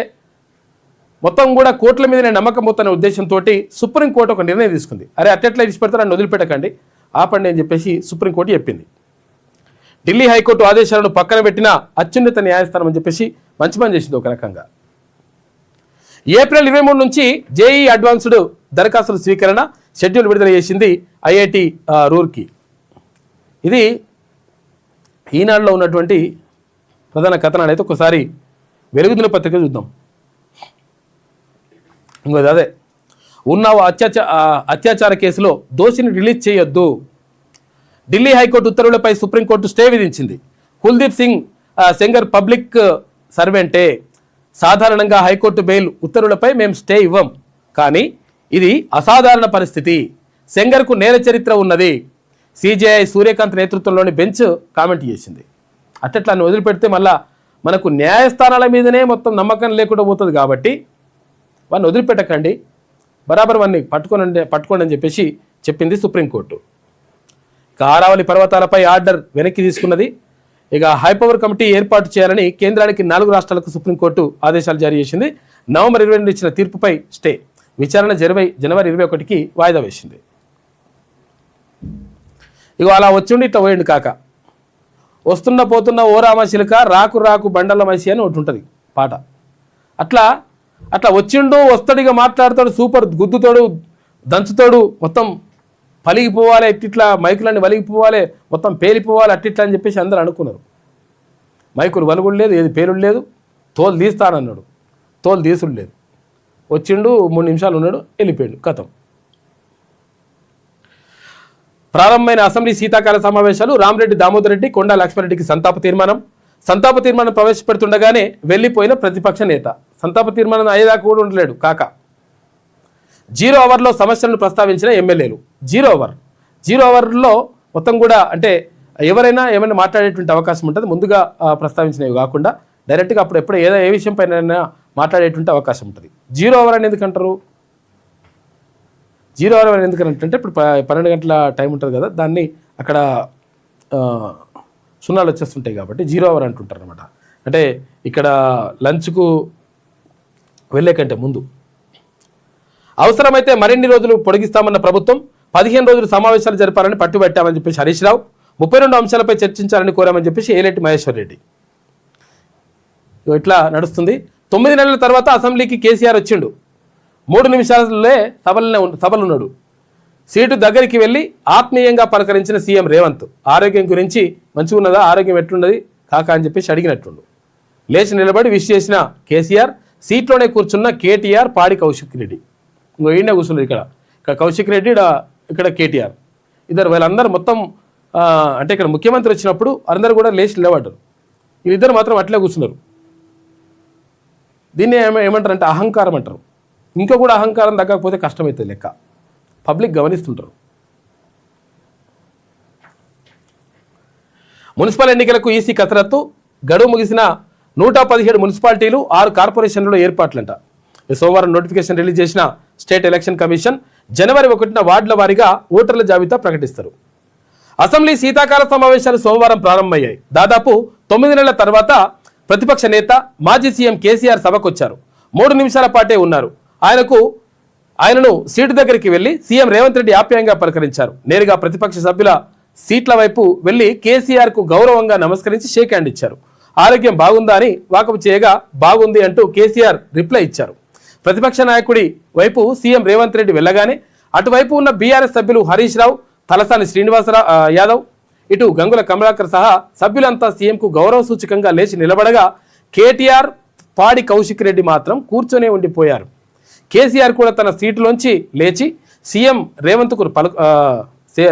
మొత్తం కూడా కోర్టుల మీదనే నమ్మకం పోతున్న ఉద్దేశంతో సుప్రీంకోర్టు ఒక నిర్ణయం తీసుకుంది. అరే అట్టెట్లా ఇడిచిపెడతారు, అని వదిలిపెట్టకండి, ఆపండి అని చెప్పేసి సుప్రీంకోర్టు చెప్పింది. ఢిల్లీ హైకోర్టు ఆదేశాలను పక్కన పెట్టిన అత్యున్నత న్యాయస్థానం అని చెప్పేసి మంచి పని చేసింది ఒక రకంగా. ఏప్రిల్ 23 నుంచి జేఈ అడ్వాన్స్డ్ దరఖాస్తుల స్వీకరణ షెడ్యూల్ విడుదల చేసింది ఐఐటి రూర్కీ. ఇది ఈనాడులో ఉన్నటువంటి ప్రధాన కథనాలు. అయితే ఒకసారి వెలుగుదిన పత్రిక చూద్దాం. ఇంకోది అదే, ఉన్నావు అత్యాచార కేసులో దోషిని రిలీజ్ చేయొద్దు. ఢిల్లీ హైకోర్టు ఉత్తర్వులపై సుప్రీంకోర్టు స్టే విధించింది. కుల్దీప్ సింగ్ సెంగర్ పబ్లిక్ సర్వెంటే. సాధారణంగా హైకోర్టు బెయిల్ ఉత్తర్వులపై మేము స్టే ఇవ్వం, కానీ ఇది అసాధారణ పరిస్థితి. సెంగర్కు నేర చరిత్ర ఉన్నది. సిజేఐ సూర్యకాంత్ నేతృత్వంలోని బెంచ్ కామెంట్ చేసింది. అట్లా వదిలిపెడితే మళ్ళా మనకు న్యాయస్థానాల మీదనే మొత్తం నమ్మకం లేకుండా పోతుంది. కాబట్టి వాడిని వదిలిపెట్టకండి, బరాబర్ వాడిని పట్టుకోండి అని చెప్పేసి చెప్పింది సుప్రీంకోర్టు. ఇక ఆరావళి పర్వతాలపై ఆర్డర్ వెనక్కి తీసుకున్నది. ఇక హైపవర్ కమిటీ ఏర్పాటు చేయాలని కేంద్రానికి 4 రాష్ట్రాలకు సుప్రీంకోర్టు ఆదేశాలు జారీ చేసింది. నవంబర్ 22 ఇచ్చిన తీర్పుపై స్టే. విచారణ జనవరి 21కి వాయిదా వేసింది. ఇక అలా వచ్చిండి ఇట్లా పోయిండు కాక. వస్తున్న పోతున్న ఓ రామశిలక రాకు రాకు బండల మసి అని ఒకటి ఉంటుంది పాట. అట్లా వచ్చిండు, వస్తాడిగా మాట్లాడతాడు, సూపర్ గుద్దుతాడు, దంచుతాడు, మొత్తం పలిగిపోవాలి, ఇట్లా మైకులన్నీ వలిగిపోవాలి, మొత్తం పేలిపోవాలి, అట్టిట్లా అని చెప్పేసి అందరూ అనుకున్నారు. మైకులు వలుగుడు లేదు, ఏది పేలుడు లేదు, తోలు తీస్తానన్నాడు, తోలు తీసుడు లేదు. వచ్చిండు, 3 నిమిషాలు ఉన్నాడు, వెళ్ళిపోయాడు, కథం. ప్రారంభమైన అసెంబ్లీ శీతాకాల సమావేశాలు. రామరెడ్డి, దామోదర్ రెడ్డి, కొండా లక్ష్మారెడ్డికి సంతాప తీర్మానం ప్రవేశపెడుతుండగానే వెళ్ళిపోయిన ప్రతిపక్ష నేత. సంతాప తీర్మానం అయ్యేదాకా కూడా ఉండలేడు కాక. 0 అవర్లో సమస్యలను ప్రస్తావించిన ఎమ్మెల్యేలు. 0 అవర్లో మొత్తం కూడా అంటే ఎవరైనా ఏమైనా మాట్లాడేటువంటి అవకాశం ఉంటుంది. ముందుగా ప్రస్తావించినవి కాకుండా డైరెక్ట్గా ఎప్పుడు ఏ విషయం పైన మాట్లాడేటువంటి అవకాశం ఉంటుంది. 0 అవర్ అని ఎందుకంటారు? 0 అవర్ అని ఎందుకంటే ఇప్పుడు 12 గంటల టైం ఉంటుంది కదా, దాన్ని అక్కడ సున్నాలు వచ్చేస్తుంటాయి కాబట్టి 0 అవర్ అంటుంటారు అనమాట. అంటే ఇక్కడ లంచ్కు వెళ్ళే కంటే ముందు. అవసరమైతే మరిన్ని రోజులు పొడిగిస్తామన్న ప్రభుత్వం 15 రోజులు సమావేశాలు జరపాలని పట్టుబట్టామని చెప్పేసి హరీష్ రావు. 32 అంశాలపై చర్చించాలని కోరామని చెప్పేసి ఏలేటి మహేశ్వర్ రెడ్డి. ఇట్లా నడుస్తుంది. 9 నెలల తర్వాత అసెంబ్లీకి కేసీఆర్ వచ్చిండు. 3 నిమిషాలే సభలున్నాడు. సీటు దగ్గరికి వెళ్ళి ఆత్మీయంగా పలకరించిన సీఎం రేవంత్. ఆరోగ్యం గురించి మంచిగా ఉన్నదా, ఆరోగ్యం ఎట్లున్నది కాకా అని చెప్పేసి అడిగినట్టుండు. లేచి నిలబడి విష్ చేసిన కేసీఆర్. సీట్లోనే కూర్చున్న కేటీఆర్, పాడి కౌశిక్ రెడ్డి. ఈయనే కూర్చున్నారు ఇక్కడ కౌశిక్ రెడ్డి ఇక్కడ కేటీఆర్, ఇద్దరు వీళ్ళందరూ మొత్తం అంటే ఇక్కడ ముఖ్యమంత్రి వచ్చినప్పుడు అందరూ కూడా లేచి నిలబడ్డారు. వీళ్ళిద్దరు మాత్రం అట్లే కూర్చున్నారు. దీన్ని ఏమంటారు అంటే అహంకారం అంటారు. ఇంకా కూడా అహంకారం తగ్గకపోతే కష్టమవుతుంది లెక్క. పబ్లిక్ గమనిస్తుంటారు. మున్సిపల్ ఎన్నికలకు ఈసీ కసరత్తు, గడువు ముగిసిన 117 మున్సిపాలిటీలు 6 కార్పొరేషన్లలో ఏర్పాట్లంట. సోమవారం నోటిఫికేషన్ రిలీజ్ చేసిన స్టేట్ ఎలక్షన్ కమిషన్ జనవరి 1న వార్డుల వారీగా ఓటర్ల జాబితా ప్రకటిస్తారు. అసెంబ్లీ శీతాకాల సమావేశాలు సోమవారం ప్రారంభమయ్యాయి. దాదాపు 9 నెలల తర్వాత ప్రతిపక్ష నేత మాజీ సీఎం కేసీఆర్ సభకొచ్చారు. 3 నిమిషాల పాటే ఉన్నారు. ఆయనను సీటు దగ్గరికి వెళ్లి సీఎం రేవంత్ రెడ్డి ఆప్యాయంగా పలకరించారు. నేరుగా ప్రతిపక్ష సభ్యుల సీట్ల వైపు వెళ్లి కేసీఆర్ కు గౌరవంగా నమస్కరించి షేక్ హ్యాండ్ ఇచ్చారు. ఆరోగ్యం బాగుందా అని వాకపు చేయగా బాగుంది అంటూ కేసీఆర్ రిప్లై ఇచ్చారు. ప్రతిపక్ష నాయకుడి వైపు సీఎం రేవంత్ రెడ్డి వెళ్ళగానే అటువైపు ఉన్న బీఆర్ఎస్ సభ్యులు హరీష్ రావు, తలసాని శ్రీనివాసరావు యాదవ్, ఇటు గంగుల కమలాకర్ సహా సభ్యులంతా సీఎంకు గౌరవ సూచకంగా లేచి నిలబడగా కేటీఆర్, పాడి కౌశిక్ రెడ్డి మాత్రం కూర్చొనే ఉండిపోయారు. కేసీఆర్ కూడా తన సీటులోంచి లేచి సీఎం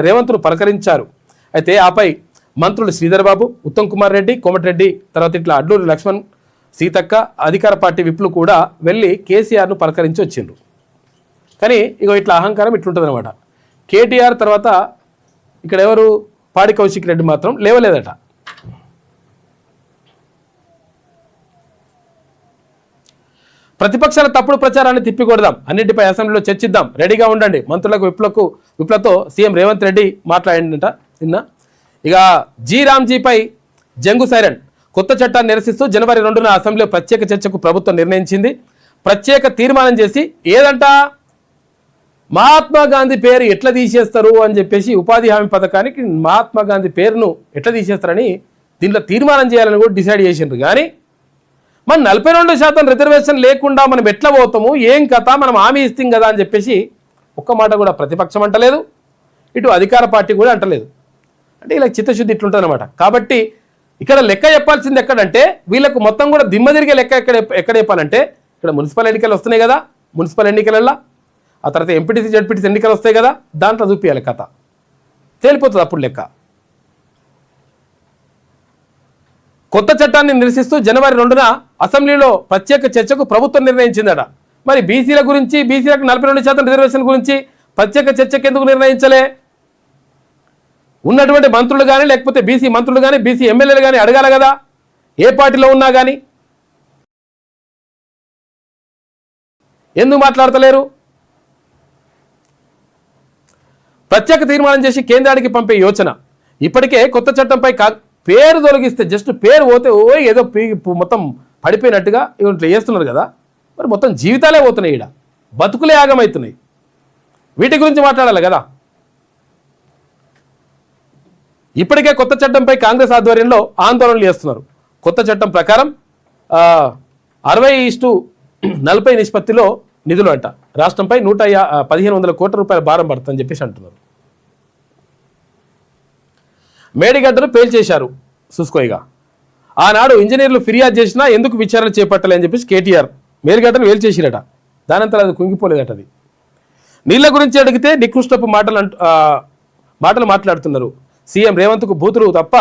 రేవంత్ను పలకరించారు. అయితే ఆపై మంత్రులు శ్రీధర్ బాబు, ఉత్తమ్ కుమార్ రెడ్డి, కోమటిరెడ్డి, తర్వాత ఇట్లా అడ్లూరి లక్ష్మణ్, సీతక్క, అధికార పార్టీ విప్లు కూడా వెళ్ళి కేసీఆర్ను పలకరించి వచ్చిండ్రు. కానీ ఇగో ఇట్లా అహంకారం ఇట్లుంటుంది అనమాట. కేటీఆర్ తర్వాత ఇక్కడ ఎవరు పాడి కౌశిక్ రెడ్డి మాత్రం లేవలేదట. ప్రతిపక్షాల తప్పుడు ప్రచారాన్ని తిప్పికొడదాం, అన్నింటిపై అసెంబ్లీలో చర్చిద్దాం, రెడీగా ఉండండి మంత్రులకు విప్లతో సీఎం రేవంత్ రెడ్డి మాట్లాడిందట నిన్న. ఇక రామ్జీపై జంగు సైరన్. కొత్త చట్టాన్ని నిరసిస్తూ జనవరి 2న అసెంబ్లీలో ప్రత్యేక చర్చకు ప్రభుత్వం నిర్ణయించింది. ప్రత్యేక తీర్మానం చేసి ఏదంట మహాత్మా గాంధీ పేరు ఎట్లా తీసేస్తారు అని చెప్పేసి ఉపాధి హామీ పథకానికి మహాత్మా గాంధీ పేరును ఎట్లా తీసేస్తారని దీంట్లో తీర్మానం చేయాలని కూడా డిసైడ్ చేసిండ్రు. కానీ మనం 42% రిజర్వేషన్ లేకుండా మనం ఎట్లా పోతాము, ఏం కథ, మనం హామీ ఇస్తాం కదా అని చెప్పేసి ఒక్క మాట కూడా ప్రతిపక్షం అంటలేదు, ఇటు అధికార పార్టీ కూడా అంటలేదు. అంటే ఇలా చిత్తశుద్ధి ఇట్లుంటుంది అనమాట. కాబట్టి ఇక్కడ లెక్క చెప్పాల్సింది ఎక్కడంటే వీళ్ళకు మొత్తం కూడా దిమ్మ తిరిగే లెక్క ఎక్కడ చెప్పాలంటే ఇక్కడ మున్సిపల్ ఎన్నికలు వస్తున్నాయి కదా, మున్సిపల్ ఎన్నికలలో ఆ తర్వాత ఎంపీటీసీ జడ్పీటీసీ ఎన్నికలు వస్తాయి కదా, దాంట్లో చూపించాలి కథ, తేలిపోతుంది అప్పుడు లెక్క. కొత్త చట్టాన్ని నిరసిస్తూ జనవరి 2న అసెంబ్లీలో ప్రత్యేక చర్చకు ప్రభుత్వం నిర్ణయించిందట. మరి బీసీల గురించి, బీసీలకు 42% రిజర్వేషన్ గురించి ప్రత్యేక చర్చకు ఎందుకు నిర్ణయించలే? ఉన్నటువంటి మంత్రులు కానీ లేకపోతే బీసీ మంత్రులు కానీ బీసీ ఎమ్మెల్యేలు కానీ అడగాలి కదా, ఏ పార్టీలో ఉన్నా కానీ. ఎందుకు మాట్లాడతలేరు? ప్రత్యేక తీర్మానం చేసి కేంద్రానికి పంపే యోచన. ఇప్పటికే కొత్త చట్టంపై పేరు తొలగిస్తే జస్ట్ పేరు పోతే ఏదో మొత్తం పడిపోయినట్టుగా ఇట్లా చేస్తున్నారు కదా, మరి మొత్తం జీవితాలే పోతున్నాయి, ఈడ బతుకులే ఆగమవుతున్నాయి. వీటి గురించి మాట్లాడాలి కదా. ఇప్పటికే కొత్త చట్టంపై కాంగ్రెస్ ఆధ్వర్యంలో ఆందోళనలు చేస్తున్నారు. కొత్త చట్టం ప్రకారం 60:40 నిష్పత్తిలో నిధులు అంట రాష్ట్రంపై 11500 కోట్ల రూపాయల భారం పడుతుందని చెప్పేసి అంటున్నారు. మేడిగడ్డను పేల్చేశారు చూసుకోయిగా. ఆనాడు ఇంజనీర్లు ఫిర్యాదు చేసినా ఎందుకు విచారణ చేపట్టాలి అని చెప్పేసి కేటీఆర్ మేడిగడ్డను వేల్చేసిరట. దానంతా అది కుంగిపోలేదట. అది నీళ్ల గురించి అడిగితే నికృష్టపు మాటలు మాట్లాడుతున్నారు. సీఎం రేవంత్కు బూతులు తప్ప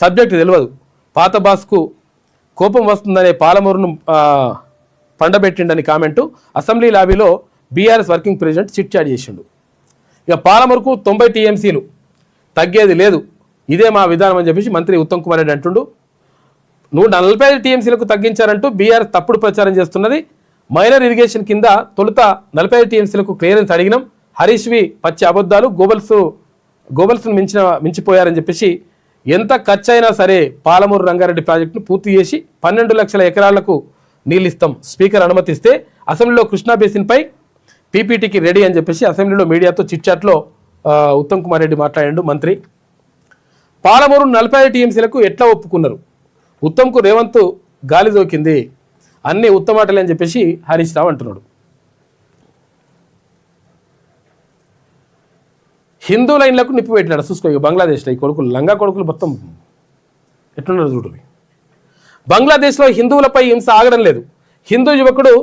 సబ్జెక్టు తెలియదు. పాత బాస్కు కోపం వస్తుందనే పాలమూరును పండబెట్టిండని కామెంటు. అసెంబ్లీ లాబీలో BRS working president chit chat చేసిండు. ఇక పాలమూరుకు 90 టీఎంసీలు తగ్గేది లేదు, ఇదే మా విధానం అని చెప్పేసి మంత్రి ఉత్తమ్ కుమార్ రెడ్డి అంటుండు. 145 టీఎంసీలకు తగ్గించారంటూ బీఆర్ఎస్ తప్పుడు ప్రచారం చేస్తున్నది. మైనర్ ఇరిగేషన్ కింద తొలుత 45 టీఎంసీలకు క్లియరెన్స్ అడిగినాం. హరీష్వి పచ్చి అబద్ధాలు, గోబల్స్ను మించిపోయారని చెప్పేసి ఎంత ఖర్చు అయినా సరే పాలమూరు రంగారెడ్డి ప్రాజెక్టును పూర్తి చేసి 12 లక్షల ఎకరాలకు నీళ్ళిస్తాం, స్పీకర్ అనుమతిస్తే అసెంబ్లీలో కృష్ణా బేసిన్పై పీపీటీకి రెడీ అని చెప్పేసి అసెంబ్లీలో మీడియాతో చిట్చాట్లో ఉత్తమ్ కుమార్ రెడ్డి మాట్లాడాడు. మంత్రి పాలమూరు 45 టీఎంసీలకు ఎట్లా ఒప్పుకున్నారు? ఉత్తమ్కు రేవంత్ గాలి దోకింది, అన్ని ఉత్తమాటలే అని చెప్పేసి హరీష్ రావు అంటున్నాడు. హిందూ లైన్లకు నిప్పు పెట్టినాడు చూసుకో. బంగ్లాదేశ్లో ఈ కొడుకులు, లంగా కొడుకులు మొత్తం ఎట్లున్నారు చూడు. బంగ్లాదేశ్లో హిందువులపై హింస ఆగడం లేదు. హిందూ యువకుడు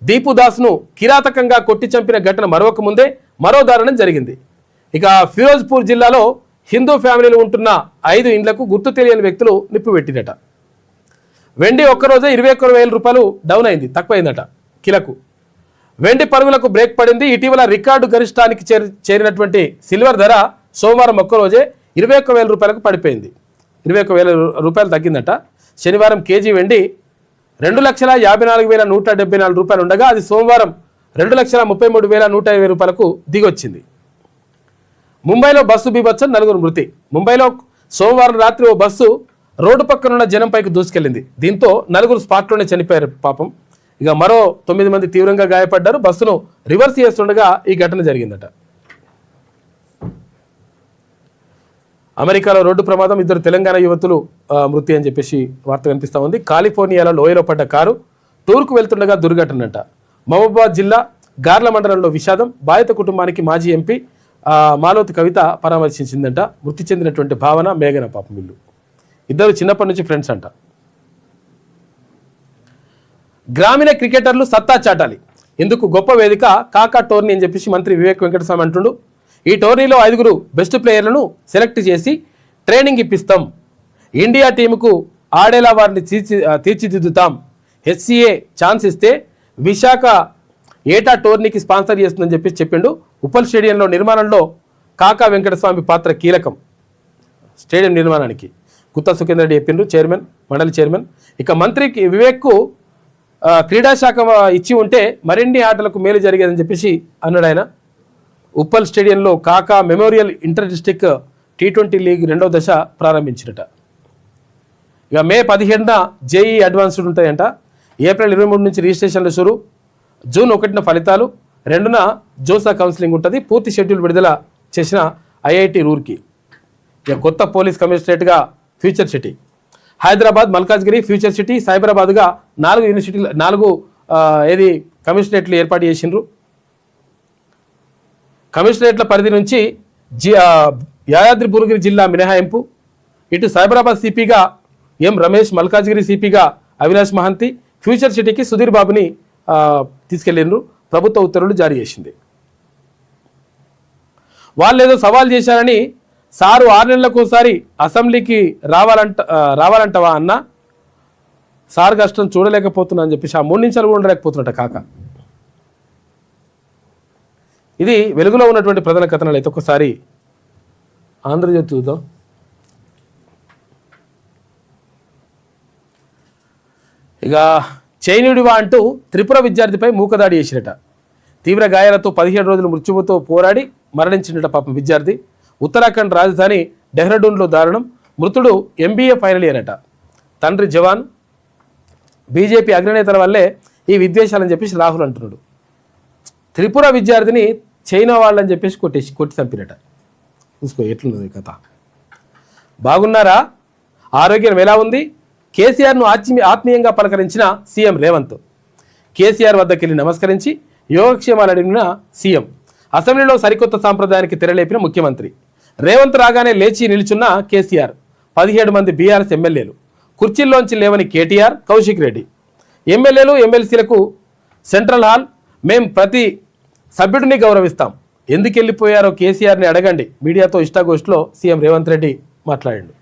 దీపు దాస్ను కిరాతకంగా కొట్టి చంపిన ఘటన మరొక ముందే మరో దారుణం జరిగింది. ఇక ఫిరోజ్పూర్ జిల్లాలో హిందూ ఫ్యామిలీలు ఉంటున్న 5 ఇండ్లకు గుర్తు తెలియని వ్యక్తులు నిప్పు పెట్టినట. వెండి ఒక్కరోజే 21,000 రూపాయలు డౌన్ అయింది, తక్కువైందట కిలకు. వెండి పరుగులకు బ్రేక్ పడింది. ఇటీవల రికార్డు గరిష్టానికి చేరినటువంటి సిల్వర్ ధర సోమవారం ఒక్కరోజే 21,000 రూపాయలకు పడిపోయింది. 21,000 రూపాయలు తగ్గిందట. శనివారం కేజీ వెండి 2,54,174 రూపాయలు ఉండగా అది సోమవారం 2,33,120 రూపాయలకు దిగొచ్చింది. ముంబైలో బస్సు బీభత్సం, 4 మృతి. ముంబైలో సోమవారం రాత్రి ఓ బస్సు రోడ్డు పక్కనున్న జనంపైకి దూసుకెళ్లింది. దీంతో 4 స్పాట్లోనే చనిపోయారు పాపం. ఇక మరో 9 మంది తీవ్రంగా గాయపడ్డారు. బస్సును రివర్స్ చేస్తుండగా ఈ ఘటన జరిగిందట. అమెరికాలో రోడ్డు ప్రమాదం, 2 తెలంగాణ యువతులు మృతి అని చెప్పేసి వార్త కనిపిస్తూ ఉంది. కాలిఫోర్నియాలో లోయలో పడ్డ కారు టూర్కు వెళ్తుండగా దుర్ఘటనంట. మహబూబాబాద్ జిల్లా గార్ల మండలంలో విషాదం. బాధిత కుటుంబానికి మాజీ ఎంపీ మాలోతి కవిత పరామర్శించిందంట. మృతి చెందినటువంటి భావన, మేఘన పాపం వీళ్ళు ఇద్దరు చిన్నప్పటి నుంచి ఫ్రెండ్స్ అంట. గ్రామీణ క్రికెటర్లు సత్తా చాటాలి, ఇందుకు గొప్ప వేదిక కాకా టోర్నీ అని చెప్పేసి మంత్రి వివేక్ వెంకటస్వామి అంటుండు. ఈ టోర్నీలో 5 బెస్ట్ ప్లేయర్లను సెలెక్ట్ చేసి ట్రైనింగ్ ఇప్పిస్తాం. ఇండియా టీముకు ఆడేలా వారిని తీర్చిదిద్దుతాం. హెచ్సిఏ ఛాన్స్ ఇస్తే విశాఖ ఏటా టోర్నీకి స్పాన్సర్ చేస్తుందని చెప్పేసి చెప్పిండు. ఉప్పల్ స్టేడియంలో నిర్మాణంలో కాకా వెంకటస్వామి పాత్ర కీలకం. స్టేడియం నిర్మాణానికి గుత్తా సుఖేందర్ రెడ్డి చెప్పిండ్రు, చైర్మన్, మండలి చైర్మన్. ఇక మంత్రికి వివేక్కు క్రీడాశాఖ ఇచ్చి ఉంటే మరిన్ని ఆటలకు మేలు జరిగేదని చెప్పేసి అన్నాడు ఆయన. ఉప్పల్ స్టేడియంలో కాకా memorial inter district T20 league 2వ దశ ప్రారంభించినట. ఇక మే 17న జేఈ అడ్వాన్స్డ్ ఉంటాయంట. ఏప్రిల్ 23 నుంచి రిజిస్ట్రేషన్లు షురు. జూన్ 1న ఫలితాలు. 2న జోసా కౌన్సిలింగ్ ఉంటుంది. పూర్తి షెడ్యూల్ విడుదల చేసిన ఐఐటి రూర్కి. ఇక కొత్త పోలీస్ కమిషనరేట్గా future city. Hyderabad, Malkajgiri, future city, సైబరాబాద్గా 4 యూనివర్సిటీలు 4 కమిషనరేట్లు ఏర్పాటు చేసిండ్రు. కమిషనరేట్ల పరిధి నుంచి యాదాద్రి భువనగిరి జిల్లా మినహాయింపు. ఇటు సైబరాబాద్ సిపిగా ఎం రమేష్, మల్కాజ్గిరి సిపిగా అవినాష్ మహంతి, ఫ్యూచర్ సిటీకి సుధీర్ బాబుని తీసుకెళ్లిండ్రు. ప్రభుత్వ ఉత్తర్వులు జారీ చేసింది. వాళ్ళు ఏదో సవాల్ చేశారని సారు 6 నెలలకు ఒకసారి అసెంబ్లీకి రావాలంటవా అన్న, సార్ కష్టం చూడలేకపోతున్నా అని చెప్పేసి ఆ 3 నిమిషాలు కూడా ఉండలేకపోతున్నట్ట కాక. ఇది వెలుగులో ఉన్నటువంటి ప్రధాన కథనాలు. అయితే ఒకసారి ఆంధ్రజ్యోతి చూద్దాం. ఇక చైనీయుడివా అంటూ త్రిపుర విద్యార్థిపై మూకదాడి చేసినట. తీవ్ర గాయాలతో 17 రోజులు మృత్యువుతో పోరాడి మరణించినట పాపం విద్యార్థి. ఉత్తరాఖండ్ రాజధాని డెహ్రాడూన్లో దారుణం. మృతుడు MBA ఫైనల్ ఇయర్ అట. తండ్రి జవాన్. బీజేపీ అగ్రనేతల వల్లే ఈ విద్వేషాలని చెప్పేసి రాహుల్ అంటున్నాడు. త్రిపుర విద్యార్థిని చైనా వాళ్ళని చెప్పేసి కొట్టి చంపినట. చూసుకో ఎట్లున్నది కథ. బాగున్నారా? ఆరోగ్యం ఎలా ఉంది? కేసీఆర్ను ఆత్మీయంగా పలకరించిన సీఎం రేవంత్. కేసీఆర్ వద్దకు వెళ్ళి నమస్కరించి యోగక్షేమాలు అడిగిన సీఎం. అసెంబ్లీలో సరికొత్త సాంప్రదాయానికి తెరలేపిన ముఖ్యమంత్రి. రేవంత్ రాగానే లేచి నిల్చున్న కేసీఆర్. 17 మంది బీఆర్ఎస్ ఎమ్మెల్యేలు. కుర్చీల్లోంచి లేవని కేటీఆర్, కౌశిక్ రెడ్డి. ఎమ్మెల్యేలు, ఎమ్మెల్సీలకు సెంట్రల్ హాల్. మేం ప్రతి సభ్యుడిని గౌరవిస్తాం. ఎందుకు వెళ్ళిపోయారో కేసీఆర్ని అడగండి. మీడియాతో ఇష్టాగోష్ఠిలో సీఎం రేవంత్ రెడ్డి మాట్లాడాడు.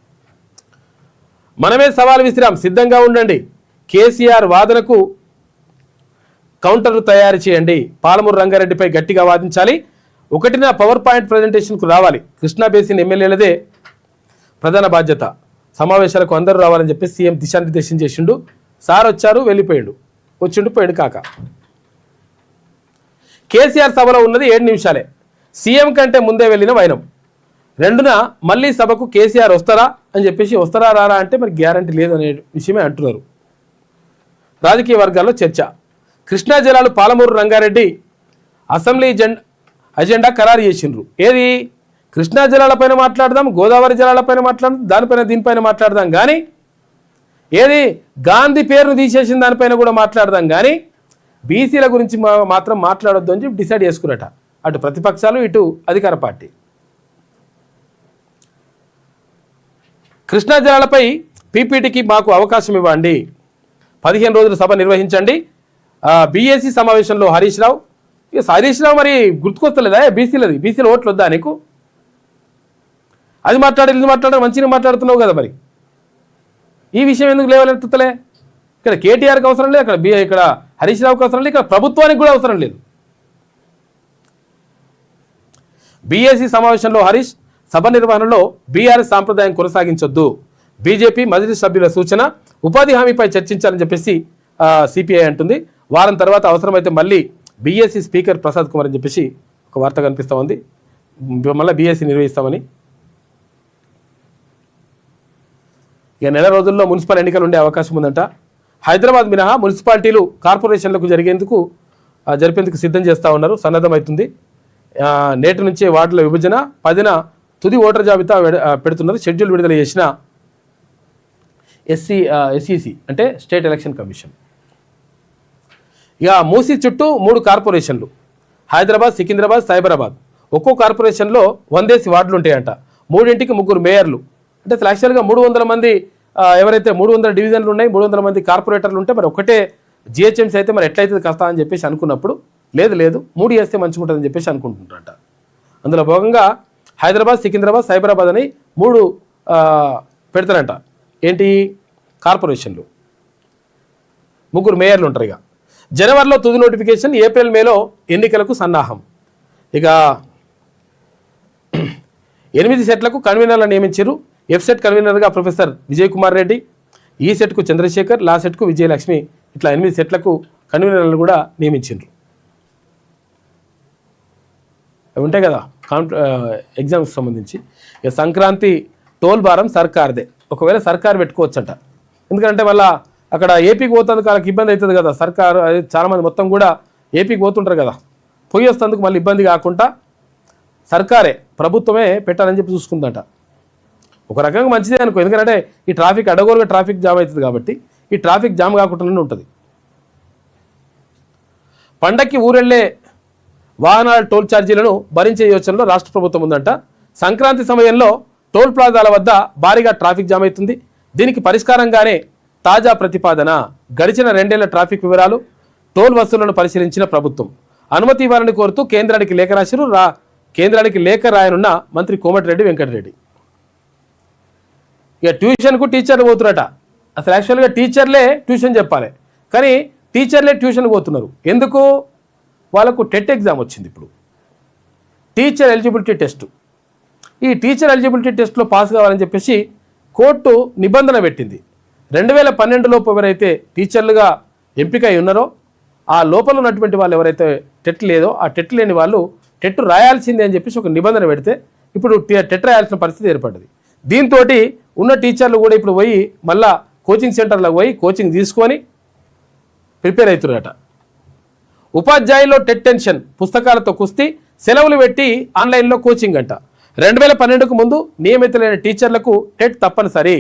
మనమే సవాల్ విసిరాం, సిద్ధంగా ఉండండి. కేసీఆర్ వాదనకు కౌంటర్లు తయారు చేయండి. పాలమూరు రంగారెడ్డిపై గట్టిగా వాదించాలి. 1న పవర్ పాయింట్ ప్రజెంటేషన్కు రావాలి. కృష్ణా బేసిన్ ఎమ్మెల్యేలదే ప్రధాన బాధ్యత. సమావేశాలకు అందరూ రావాలని చెప్పి సీఎం దిశానిర్దేశం చేసిండు. సార్ వచ్చారు, వెళ్ళిపోయాడు. వచ్చిండు, పోయాడు కాక. కేసీఆర్ సభలో ఉన్నది 7 నిమిషాలే. సీఎం కంటే ముందే వెళ్ళిన వైనం. 2న మళ్ళీ సభకు కేసీఆర్ వస్తారా అని చెప్పేసి, వస్తారా రారా అంటే మరి గ్యారంటీ లేదు అనే విషయమే అంటున్నారు. రాజకీయ వర్గాల్లో చర్చ. కృష్ణా జలాలు పాలమూరు రంగారెడ్డి అసెంబ్లీ అజెండా ఖరారు చేసిండ్రు. ఏది? కృష్ణా జలాలపైన మాట్లాడదాం, గోదావరి జలాలపైన మాట్లాడదాం, దానిపైన దీనిపైన మాట్లాడదాం. కానీ ఏది గాంధీ పేరును తీసేసిన దానిపైన కూడా మాట్లాడదాం. కానీ బీసీల గురించి మాత్రం మాట్లాడొద్దు అని చెప్పి డిసైడ్ చేసుకున్నట అటు ప్రతిపక్షాలు, ఇటు అధికార పార్టీ. కృష్ణా జలాలపై పీపీటీకి మాకు అవకాశం ఇవ్వండి. 15 రోజుల సభ నిర్వహించండి. బీఏసీ సమావేశంలో హరీష్ రావు. హరీష్ రావు మరి గుర్తుకొస్తలేదా బీసీలది? బీసీల ఓట్లు వద్దా నీకు? అది మాట్లాడారు ఇది మాట్లాడారు మంచిగా మాట్లాడుతున్నావు కదా, మరి ఈ విషయం ఎందుకు లేవలెత్తుతలే? ఇక్కడ కేటీఆర్కి అవసరం లేదు, ఇక్కడ హరీష్ రావుకి అవసరం లేదు, ఇక్కడ ప్రభుత్వానికి కూడా అవసరం లేదు. బీఏసీ సమావేశంలో హరీష్, సభ నిర్వహణలో బీఆర్ఎస్ సాంప్రదాయం కొనసాగించొద్దు, బీజేపీ మజ్లిస్ సభ్యుల సూచన, ఉపాధి హామీపై చర్చించాలని చెప్పేసి సిపిఐ అంటుంది. వారం తర్వాత అవసరమైతే మళ్ళీ బీఏసీ స్పీకర్ ప్రసాద్ కుమార్ అని చెప్పేసి ఒక వార్త కనిపిస్తూ ఉంది, మళ్ళీ బీఏసీ నిర్వహిస్తామని. ఇక నెల రోజుల్లో మున్సిపల్ ఎన్నికలు ఉండే అవకాశం ఉందంట. హైదరాబాద్ మినహా మున్సిపాలిటీలు కార్పొరేషన్లకు జరిపేందుకు సిద్ధం చేస్తూ ఉన్నారు, సన్నద్ధమవుతుంది. నేటి నుంచే వార్డుల విభజన, 10న తుది ఓటర్ జాబితా పెడుతున్నారు. షెడ్యూల్ విడుదల చేసిన ఎస్ఈసి అంటే స్టేట్ ఎలక్షన్ కమిషన్. ఇక మూసీ చుట్టూ 3 కార్పొరేషన్లు, హైదరాబాద్, సికింద్రాబాద్, సైబరాబాద్. ఒక్కో కార్పొరేషన్లో 100 వార్డులు ఉంటాయంట. 3ంటికి 3 మేయర్లు. అంటే అసలు యాక్చువల్గా 300 మంది ఎవరైతే 300 డివిజన్లు ఉన్నాయి, 300 మంది కార్పొరేటర్లు ఉంటే మరి ఒకటే జిహెచ్ఎంసీ అయితే మరి ఎట్లయితుంది కష్టం అని చెప్పేసి అనుకున్నప్పుడు లేదు 3 చేస్తే మంచిగా ఉంటుందని చెప్పేసి అనుకుంటుంటారట. అందులో భాగంగా హైదరాబాద్, సికింద్రాబాద్, సైబరాబాద్ అని 3 పెడతారంట. ఏంటి కార్పొరేషన్లు, 3 మేయర్లు ఉంటారు. ఇక జనవరిలో తుది నోటిఫికేషన్, ఏప్రిల్ మేలో ఎన్నికలకు సన్నాహం. ఇక 8 సెట్లకు కన్వీనర్లను నియమించారు. ఎఫ్సెట్ కన్వీనర్గా ప్రొఫెసర్ విజయ్ కుమార్ రెడ్డి, ఈ సెట్కు చంద్రశేఖర్, లా సెట్కు విజయలక్ష్మి, ఇట్లా 8 సెట్లకు కన్వీనర్లను కూడా నియమించారు. అవి ఉంటాయి కదా ఎగ్జామ్స్ సంబంధించి. ఇక సంక్రాంతి టోల్ భారం సర్కార్దే, ఒకవేళ సర్కారు పెట్టుకోవచ్చంట. ఎందుకంటే మళ్ళీ అక్కడ ఏపీకి పోతుంది వాళ్ళకి ఇబ్బంది అవుతుంది కదా, సర్కారు చాలామంది మొత్తం కూడా ఏపీకి పోతుంటారు కదా, పోయి వస్తేందుకు మళ్ళీ ఇబ్బంది కాకుండా సర్కారే ప్రభుత్వమే పెట్టాలని చెప్పి చూసుకుందంట. ఒక రకంగా మంచిదే అనుకో, ఎందుకంటే ఈ ట్రాఫిక్ అడగోలుగా ట్రాఫిక్ జామ్ అవుతుంది కాబట్టి ఈ ట్రాఫిక్ జామ్ కాకుండానే ఉంటుంది. పండక్కి ఊరెళ్లే వాహనాల టోల్ ఛార్జీలను భరించే యోచనలో రాష్ట్ర ప్రభుత్వం ఉందంట. సంక్రాంతి సమయంలో టోల్ ప్లాజాల వద్ద భారీగా ట్రాఫిక్ జామ్ అవుతుంది. దీనికి పరిష్కారంగానే తాజా ప్రతిపాదన. గడిచిన 2 ఏళ్ల ట్రాఫిక్ వివరాలు, టోల్ వసూళ్లను పరిశీలించిన ప్రభుత్వం అనుమతి ఇవ్వాలని కోరుతూ కేంద్రానికి లేఖ రాశారు. కేంద్రానికి లేఖ రాయనున్న మంత్రి కోమటిరెడ్డి వెంకటరెడ్డి. ఇక ట్యూషన్కు టీచర్లు పోతున్నారట. అసలు యాక్చువల్గా టీచర్లే ట్యూషన్ చెప్పాలి, కానీ టీచర్లే ట్యూషన్ పోతున్నారు. ఎందుకు? వాళ్ళకు టెట్ ఎగ్జామ్ వచ్చింది. ఇప్పుడు టీచర్ ఎలిజిబిలిటీ టెస్ట్, ఈ టీచర్ ఎలిజిబిలిటీ టెస్ట్లో పాస్ కావాలని చెప్పేసి కోర్టు నిబంధన పెట్టింది. 2012లోపు ఎవరైతే టీచర్లుగా ఎంపిక అయి ఉన్నారో ఆ లోపల ఉన్నటువంటి వాళ్ళు ఎవరైతే టెట్ లేదో ఆ టెట్ లేని వాళ్ళు టెట్ రాయాల్సిందే అని చెప్పేసి ఒక నిబంధన పెడితే ఇప్పుడు టెట్ రాయాల్సిన పరిస్థితి ఏర్పడింది. దీంతో ఉన్న టీచర్లు కూడా ఇప్పుడు పోయి మళ్ళా కోచింగ్ సెంటర్లకు పోయి కోచింగ్ తీసుకొని ప్రిపేర్ అవుతున్నారట. ఉపాధ్యాయుల్లో టెట్ టెన్షన్, పుస్తకాలతో కుస్తీ, సెలవులు పెట్టి ఆన్లైన్లో కోచింగ్ అంట. 2012కు ముందు నియమితులైన టీచర్లకు టెట్ తప్పనిసరి,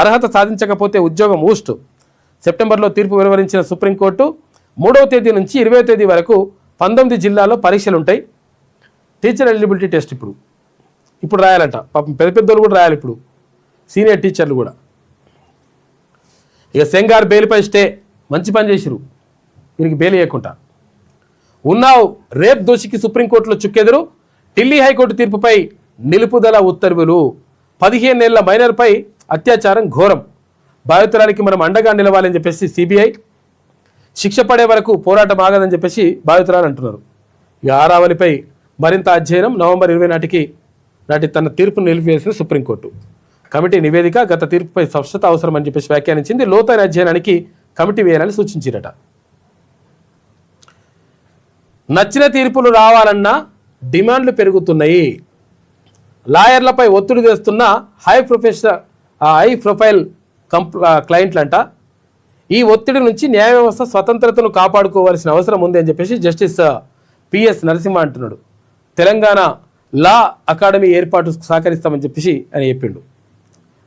అర్హత సాధించకపోతే ఉద్యోగం ఊస్ట్. సెప్టెంబర్లో తీర్పు వెలువరించిన సుప్రీంకోర్టు 3వ తేదీ నుంచి 20వ తేదీ వరకు 19 జిల్లాల్లో పరీక్షలు ఉంటాయి. టీచర్ ఎలిజిబిలిటీ టెస్ట్ ఇప్పుడు రాయాలంట. పాపం పెద్దోళ్ళు కూడా రాయాలి ఇప్పుడు, సీనియర్ టీచర్లు కూడా. ఇక సెంగార్ బెయిల్పై స్టే, మంచి పని చేసిరు, వీరికి బెయిల్ ఇవ్వకుండా. ఉన్నావు రేప్ దోషికి సుప్రీంకోర్టులో చుక్కెదురు, ఢిల్లీ హైకోర్టు తీర్పుపై నిలుపుదల ఉత్తర్వులు. 15 ఏళ్ల మైనర్పై అత్యాచారం ఘోరం, బాధితురాలికి మనం అండగా నిలవాలని చెప్పేసి సిబిఐ. శిక్ష పడే వరకు పోరాటం ఆగదని చెప్పేసి బాధితురాలు అంటున్నారు. ఇక ఆరావళిపై మరింత అధ్యయనం, నవంబర్ 20 నాటి తన తీర్పును నిలిపివేసిన సుప్రీంకోర్టు. కమిటీ నివేదిక, గత తీర్పుపై స్పష్టత అవసరమని చెప్పేసి వ్యాఖ్యానించింది. లోతైన అధ్యయనానికి కమిటీ వేయాలని సూచించారట. నచ్చిన తీర్పులు రావాలన్నా డిమాండ్లు పెరుగుతున్నాయి. లాయర్లపై ఒత్తిడి తెస్తున్న హై ప్రొఫైల్ క్లయింట్లంట. ఈ ఒత్తిడి నుంచి న్యాయ వ్యవస్థ స్వతంత్రతను కాపాడుకోవాల్సిన అవసరం ఉంది అని చెప్పేసి జస్టిస్ పిఎస్ నరసింహ అంటున్నాడు. తెలంగాణ లా అకాడమీ ఏర్పాటు సహకరిస్తామని చెప్పేసి ఆయన చెప్పిండు.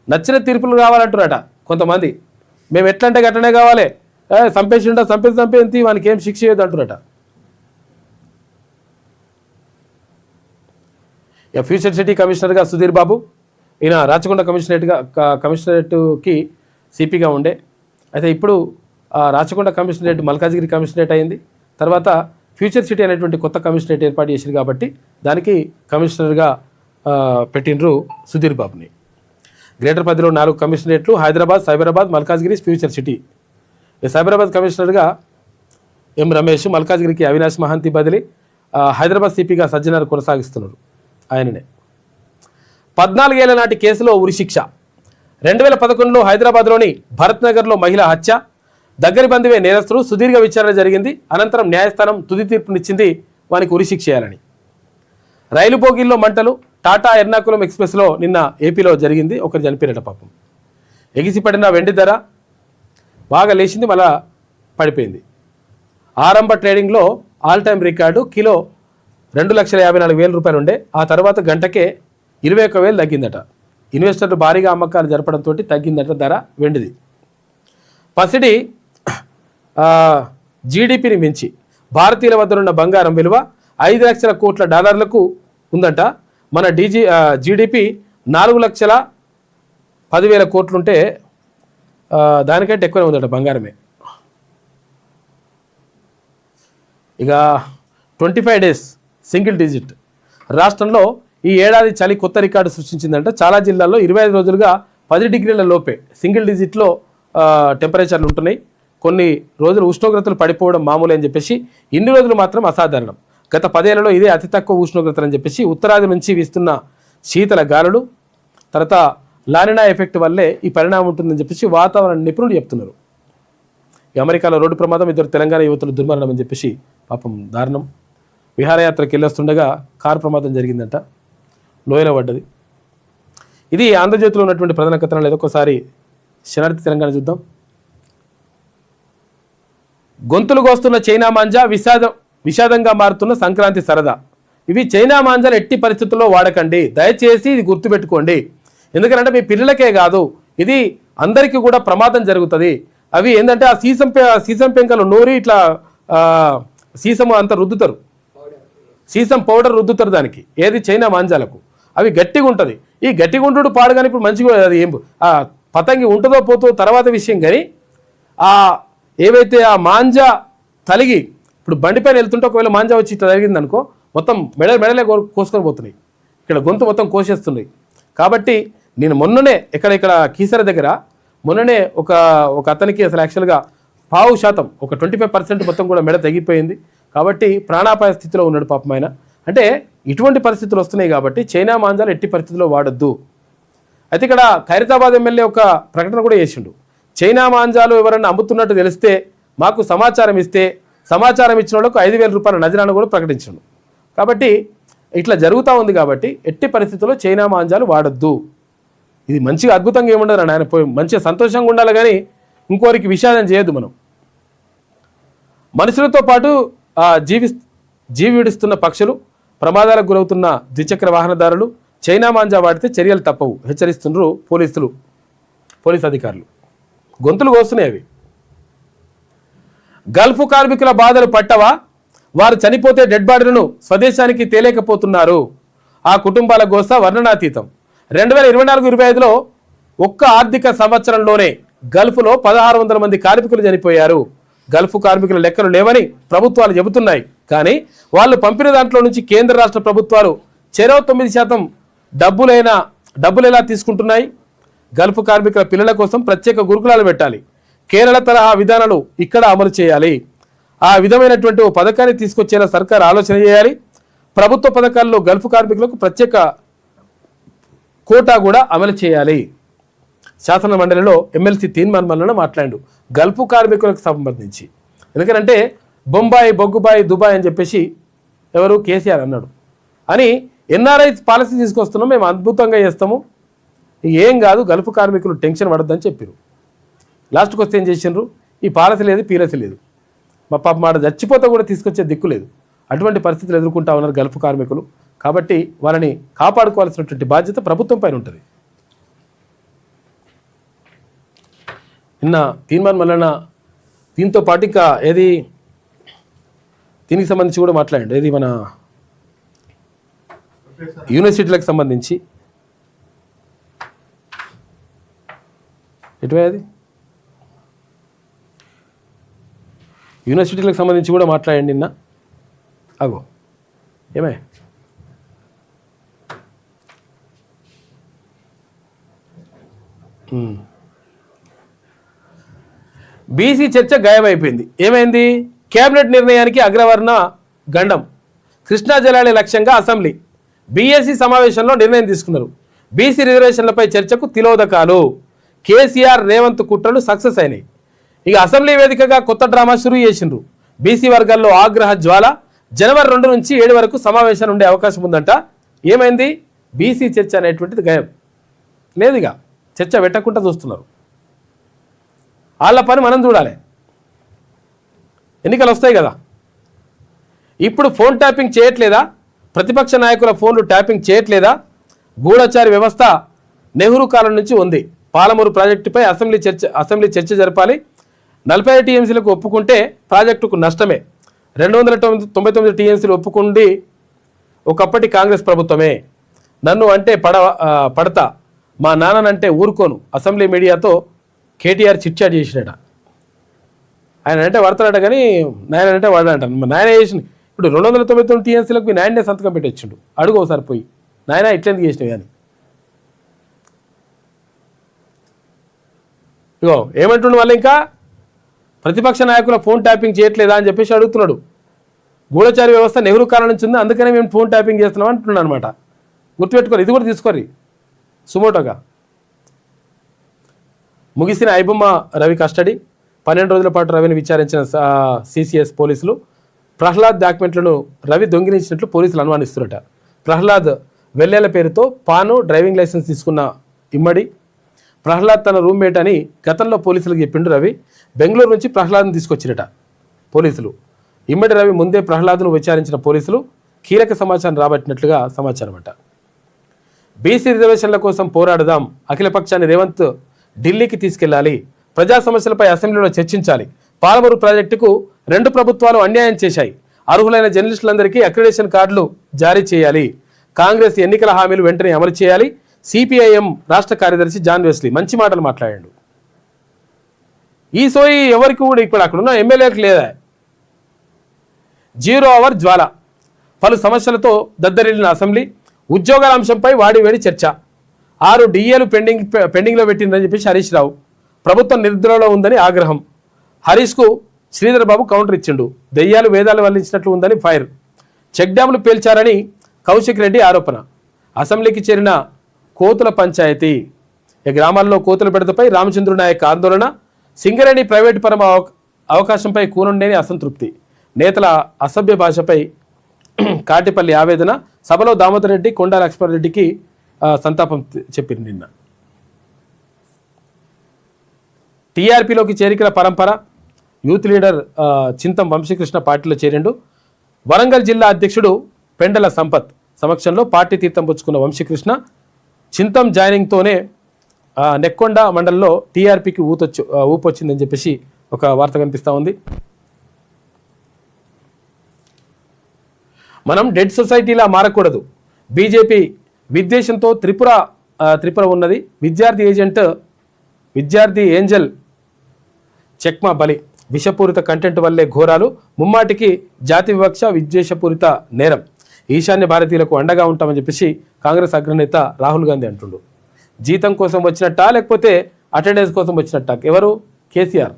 నచ్చిన తీర్పులు కావాలంటున్నారట కొంతమంది. మేము ఎట్లంటే గట్టనే కావాలి, చంపేసి వానికి ఏం శిక్ష చేయొద్దు అంటున్నట. ఇక ఫ్యూచర్ సిటీ కమిషనర్గా సుధీర్ బాబు, ఈయన రాచకొండ కమిషనరేట్కి సిపిగా ఉండే. అయితే ఇప్పుడు రాచకొండ కమిషనరేట్ మల్కాజ్గిరి కమిషనరేట్ అయింది. తర్వాత ఫ్యూచర్ సిటీ అనేటువంటి కొత్త కమిషనరేట్ ఏర్పాటు చేసింది కాబట్టి దానికి కమిషనర్గా పెట్టినరు సుధీర్ బాబుని. గ్రేటర్ పరిధిలో 4 కమిషనరేట్లు, హైదరాబాద్, సైబరాబాద్, మల్కాజ్గిరి, ఫ్యూచర్ సిటీ. సైబరాబాద్ కమిషనర్గా ఎం రమేష్, మల్కాజ్గిరికి అవినాష్ మహాంతి బదిలీ, హైదరాబాద్ సిపిగా సజ్జనార్ కొనసాగిస్తున్నారు ఆయననే. 14 ఏళ్ల నాటి కేసులో ఉరిశిక్ష. 2011లో హైదరాబాద్లోని భరత్ నగర్లో మహిళ హత్య, దగ్గరి బంధువే నేరస్తుడు, సుదీర్ఘ విచారణ జరిగింది. అనంతరం న్యాయస్థానం తుది తీర్పునిచ్చింది వానికి ఉరిశిక్ష చేయాలని. రైలు బోగిల్లో మంటలు, టాటా ఎర్నాకులం ఎక్స్ప్రెస్లో నిన్న ఏపీలో జరిగింది. ఒకరు చనిపోయినట పాపం. ఎగిసిపడిన వెండి ధర బాగా లేచింది, మళ్ళా పడిపోయింది. ఆరంభ ట్రేడింగ్లో ఆల్ టైమ్ రికార్డు కిలో 2,54,000 రూపాయలు ఉండే, ఆ తర్వాత గంటకే 21,000 తగ్గిందట. ఇన్వెస్టర్లు భారీగా అమ్మకాలు జరపడంతో తగ్గిందట ధర వెండిది. పసిడి జీడిపిని మించి భారతీయుల వద్ద ఉన్న బంగారం విలువ 5 లక్షల కోట్ల డాలర్లకు ఉందంట. మన జీడిపి 4,10,000 కోట్లుంటే దానికంటే ఎక్కువనే ఉందట బంగారమే. ఇక 25 డేస్ సింగిల్ డిజిట్. రాష్ట్రంలో ఈ ఏడాది చలి కొత్త రికార్డు సృష్టించిందంట. చాలా జిల్లాల్లో 25 రోజులుగా 10 డిగ్రీల లోపే సింగిల్ డిజిట్లో టెంపరేచర్లు ఉంటున్నాయి. కొన్ని రోజులు ఉష్ణోగ్రతలు పడిపోవడం మామూలు అని చెప్పేసి, ఇన్ని రోజులు మాత్రం అసాధారణం. గత 10 ఏళ్లలో ఇదే అతి తక్కువ ఉష్ణోగ్రతలు అని చెప్పేసి ఉత్తరాది నుంచి వీస్తున్న శీతల గాలులు, తర్వాత లానినా ఎఫెక్ట్ వల్లే ఈ పరిణామం ఉంటుందని చెప్పేసి వాతావరణ నిపుణులు చెప్తున్నారు. అమెరికాలో రోడ్డు ప్రమాదం, 2 తెలంగాణ యువతులు దుర్మరణం అని చెప్పేసి పాపం దారుణం. విహారయాత్రకి వెళ్ళొస్తుండగా కారు ప్రమాదం జరిగిందంట, లోయలో పడ్డది. ఇది ఆంధ్రజ్యోతిలో ఉన్నటువంటి ప్రధాన కథనాలు. ఏదొకసారి శనార్థి తెలంగాణ చూద్దాం. గొంతులు కోస్తున్న చైనా మాంజా, విషాదంగా మారుతున్న సంక్రాంతి సరదా. ఇవి చైనా మాంజాలు ఎట్టి పరిస్థితుల్లో వాడకండి, దయచేసి ఇది గుర్తుపెట్టుకోండి. ఎందుకంటే మీ పిల్లలకే కాదు, ఇది అందరికీ కూడా ప్రమాదం జరుగుతుంది. అవి ఏంటంటే ఆ సీసం పెంకలు నూరి ఇట్లా సీసం అంతా రుద్దుతారు, సీసం పౌడర్ రుద్దుతారు దానికి, ఏది చైనా మాంజాలకు. అవి గట్టిగా ఉంటుంది. ఈ గట్టిగా ఉంటుడు పాడు కానీ ఇప్పుడు మంచిగా అది ఏం పతంగి ఉంటుందో పోతో తర్వాత విషయం. కానీ ఏవైతే ఆ మాంజా తలిగి ఇప్పుడు బండిపైన వెళ్తుంటే ఒకవేళ మాంజా వచ్చి ఇట్లా జరిగింది అనుకో, మొత్తం మెడలే కోసుకొని పోతున్నాయి, ఇక్కడ గొంతు మొత్తం కోసేస్తున్నాయి. కాబట్టి నేను మొన్ననే ఇక్కడ కీసర దగ్గర మొన్ననే ఒక అతనికి అసలు యాక్చువల్గా 5% ఒక 25% మొత్తం కూడా మెడ తగ్గిపోయింది. కాబట్టి ప్రాణాపాయ స్థితిలో ఉన్నాడు పాపం ఆయన. అంటే ఇటువంటి పరిస్థితులు వస్తున్నాయి కాబట్టి చైనా మాంజాలు ఎట్టి పరిస్థితుల్లో వాడొద్దు. అయితే ఇక్కడ ఖైరతాబాద్ ఎమ్మెల్యే ఒక ప్రకటన కూడా చేసిండు. చైనా మాంజాలు ఎవరన్నా అమ్ముతున్నట్టు తెలిస్తే మాకు సమాచారం ఇస్తే, సమాచారం ఇచ్చిన వాళ్ళకు 5,000 రూపాయల నజరాను కూడా ప్రకటించండు. కాబట్టి ఇట్లా జరుగుతూ ఉంది. కాబట్టి ఎట్టి పరిస్థితుల్లో చైనా మాంజాలు వాడొద్దు. ఇది మంచిగా అద్భుతంగా ఏముండదు ఆయన మంచిగా సంతోషంగా ఉండాలి, కానీ ఇంకోరికి విషాదం చేయొద్దు. మనం మనుషులతో పాటు జీవి విడుస్తున్న పక్షులు, ప్రమాదాలకు గురవుతున్న ద్విచక్ర వాహనదారులు చైనా మాంజా వాడితే చర్యలు తప్పవు హెచ్చరిస్తున్నారు పోలీస్ అధికారులు. గొంతులు కోస్తున్నాయి అవి. గల్ఫ్ కార్మికుల బాధలు పట్టవా? వారు చనిపోతే డెడ్ బాడీలను స్వదేశానికి తేలేకపోతున్నారు. ఆ కుటుంబాల గోస వర్ణనాతీతం. 2024-25లో ఒక్క ఆర్థిక సంవత్సరంలోనే గల్ఫ్లో 1,600 మంది కార్మికులు చనిపోయారు. గల్ఫ్ కార్మికుల లెక్కలు లేవని ప్రభుత్వాలు చెబుతున్నాయి. కానీ వాళ్ళు పంపిన దాంట్లో నుంచి కేంద్ర రాష్ట్ర ప్రభుత్వాలు చెరో 9% డబ్బులు ఎలా తీసుకుంటున్నాయి? గల్ఫ్ కార్మికుల పిల్లల కోసం ప్రత్యేక గురుకులాలు పెట్టాలి. కేరళ తరహా విధానాలు ఇక్కడ అమలు చేయాలి. ఆ విధమైనటువంటి ఓ పథకాన్ని తీసుకొచ్చేలా సర్కార్ ఆలోచన చేయాలి. ప్రభుత్వ పథకాల్లో గల్ఫ్ కార్మికులకు ప్రత్యేక కోటా కూడా అమలు చేయాలి. శాసన మండలిలో ఎమ్మెల్సీ తీర్మాన్ మల్లన మాట్లాడు గల్ఫ్ కార్మికులకు సంబంధించి. ఎందుకంటే బొంబాయి, బొగ్గుబాయి, దుబాయ్ అని చెప్పేసి ఎవరు కేసీఆర్ అన్నాడు అని ఎన్ఆర్ఐ పాలసీ తీసుకొస్తున్నాం, మేము అద్భుతంగా చేస్తాము, ఏం కాదు, గల్ఫ్ కార్మికులు టెన్షన్ పడద్దని చెప్పారు. లాస్ట్కి వస్తే ఏం చేసిండ్రు? ఈ పాలసీ లేదు, పీలసీ లేదు, మా పాప మాట చచ్చిపోతే కూడా తీసుకొచ్చే దిక్కు లేదు. అటువంటి పరిస్థితులు ఎదుర్కొంటా ఉన్నారు గల్ఫ్ కార్మికులు. కాబట్టి వాళ్ళని కాపాడుకోవాల్సినటువంటి బాధ్యత ప్రభుత్వం పైన ఉంటుంది. నిన్న తీర్మాన్ మల్లన్న దీంతో పాటు ఇంకా దీనికి సంబంధించి కూడా మాట్లాడండి. ఏది మన యూనివర్సిటీలకు సంబంధించి ఎటువైంది, యూనివర్సిటీలకు సంబంధించి కూడా మాట్లాడండి. నిన్న అగో ఏమే బీసీ చర్చ గాయమైపోయింది. ఏమైంది? కేబినెట్ నిర్ణయానికి అగ్రవర్ణ గండం. కృష్ణా జలాలే లక్ష్యంగా అసెంబ్లీ బీఎస్సీ సమావేశంలో నిర్ణయం తీసుకున్నారు. బీసీ రిజర్వేషన్లపై చర్చకు తిలోదకాలు. కేసీఆర్ రేవంత్ కుట్రలు సక్సెస్ అయినాయి. ఇక అసెంబ్లీ వేదికగా కొత్త డ్రామా షురూ చేసిండ్రు. బీసీ వర్గాల్లో ఆగ్రహ జ్వాల. జనవరి 2 నుంచి 7 వరకు సమావేశాలు ఉండే అవకాశం ఉందంట. ఏమైంది? బీసీ చర్చ అనేటువంటిది గాయం లేదు. ఇక చర్చ పెట్టకుండా చూస్తున్నారు. వాళ్ళ పని మనం చూడాలి. ఎన్నికలు వస్తాయి కదా. ఇప్పుడు ఫోన్ ట్యాపింగ్ చేయట్లేదా? ప్రతిపక్ష నాయకుల ఫోన్లు ట్యాపింగ్ చేయట్లేదా? గూఢచారి వ్యవస్థ నెహ్రూ కాలం నుంచి ఉంది. పాలమూరు ప్రాజెక్టుపై అసెంబ్లీ చర్చ జరపాలి. 45 టీఎంసీలకు ఒప్పుకుంటే ప్రాజెక్టుకు నష్టమే. 299 టీఎంసీలు ఒప్పుకుంది ఒకప్పటి కాంగ్రెస్ ప్రభుత్వమే. నన్ను అంటే పడతా, మా నాన్ననంటే ఊరుకోను. అసెంబ్లీ మీడియాతో కేటీఆర్ చిట్చాట్ చేసినట. ఆయన అంటే పడతాడట కానీ నాయన అంటే వాడంట. నాయన చేసిన ఇప్పుడు 299 టీఎంసీలకు మీ నాయనే సంతకం పెట్టొచ్చిండు. అడుగు ఒకసారి పోయి, నాయన ఇట్లెందుకు చేసినవి కానీ. ఇగో ఏమంటుండు వాళ్ళు, ఇంకా ప్రతిపక్ష నాయకుల ఫోన్ ట్యాపింగ్ చేయట్లేదా అని చెప్పేసి అడుగుతున్నాడు. గూఢచారి వ్యవస్థ నెహ్రూ కాలం నుంచి ఉంది, అందుకనే మేము ఫోన్ ట్యాపింగ్ చేస్తున్నాం అంటున్నాడు అనమాట. గుర్తుపెట్టుకోరు, ఇది కూడా తీసుకోరు సుమోటోగా. ముగిసిన ఐబొమ్మ రవి కస్టడీ. 12 రోజుల పాటు రవిని విచారించిన సిసిఎస్ పోలీసులు. ప్రహ్లాద్ డాక్యుమెంట్లను రవి దొంగిలించినట్లు పోలీసులు అనుమానిస్తున్నట. ప్రహ్లాద్ వెల్లెల పేరుతో పాను, డ్రైవింగ్ లైసెన్స్ తీసుకున్న ఇమ్మడి. ప్రహ్లాద్ తన రూమ్మేట్ అని గతంలో పోలీసులకు చెప్పిండు రవి. బెంగళూరు నుంచి ప్రహ్లాద్ను తీసుకొచ్చినట పోలీసులు. ఇమ్మడి రవి ముందే ప్రహ్లాద్ను విచారించిన పోలీసులు కీలక సమాచారం రాబట్టినట్లుగా సమాచారం అట. బీసీ రిజర్వేషన్ల కోసం పోరాడదాం. అఖిలపక్షాన్ని రేవంత్ ఢిల్లీకి తీసుకెళ్లాలి. ప్రజా సమస్యలపై అసెంబ్లీలో చర్చించాలి. పాలమూరు ప్రాజెక్టుకు 2 ప్రభుత్వాలు అన్యాయం చేశాయి. అర్హులైన జర్నలిస్టులందరికీ అక్రిడేషన్ కార్డులు జారీ చేయాలి. కాంగ్రెస్ ఎన్నికల హామీలు వెంటనే అమలు చేయాలి. సిపిఐఎం రాష్ట్ర కార్యదర్శి జాన్ వెస్లీ మంచి మాటలు మాట్లాడాడు. ఈ సోయి ఎవరికి కూడా ఇప్పుడు అక్కడున్న ఎమ్మెల్యేలకు లేదా? 0 అవర్ జ్వాల. పలు సమస్యలతో దద్దరిల్లిన అసెంబ్లీ. ఉద్యోగాల అంశంపై వాడివేడి చర్చ. 6 డిఏలు పెండింగ్లో పెట్టిందని చెప్పేసి హరీష్ రావు. ప్రభుత్వం నిద్రలో ఉందని ఆగ్రహం. హరీష్కు శ్రీధర్ బాబు కౌంటర్ ఇచ్చిండు. దెయ్యాలు వేదాలు వల్లించినట్లు ఉందని ఫైర్. చెక్ డ్యాములు పేల్చారని కౌశిక్ రెడ్డి ఆరోపణ. అసెంబ్లీకి చేరిన కోతుల పంచాయతీ. ఈ గ్రామాల్లో కోతుల బెడతపై రామచంద్ర నాయక్ ఆందోళన. సింగరేణి ప్రైవేటు పరమ అవకాశంపై కూనుండేని అసంతృప్తి. నేతల అసభ్య భాషపై కాటిపల్లి ఆవేదన. సభలో దామోదర్ రెడ్డి, కొండా లక్ష్మారెడ్డికి సంతాపం చెప్పింది. నిన్న టీఆర్పీలోకి చేరికల పరంపర. యూత్ లీడర్ చింతం వంశీకృష్ణ పార్టీలో చేరిండు. వరంగల్ జిల్లా అధ్యక్షుడు పెండల సంపత్ సమక్షంలో పార్టీ తీర్థం పుచ్చుకున్న వంశీకృష్ణ చింతం జాయినింగ్తోనే నెక్కొండ మండలంలో టీఆర్పీకి ఊపొచ్చిందని చెప్పేసి ఒక వార్త కనిపిస్తూ ఉంది. మనం డెడ్ సొసైటీలా మారకూడదు. బీజేపీ విద్వేషంతో త్రిపుర ఉన్నది. విద్యార్థి ఏంజల్ చెక్మా బలి. విషపూరిత కంటెంట్ వల్లే ఘోరాలు. ముమ్మాటికి జాతి వివక్ష, విద్వేషపూరిత నేరం. ఈశాన్య భారతీయులకు అండగా ఉంటామని చెప్పేసి కాంగ్రెస్ అగ్రనేత రాహుల్ గాంధీ అంటుండు. జీతం కోసం వచ్చినట్టా లేకపోతే అటెండెన్స్ కోసం వచ్చినట్టా? ఎవరు? కేసీఆర్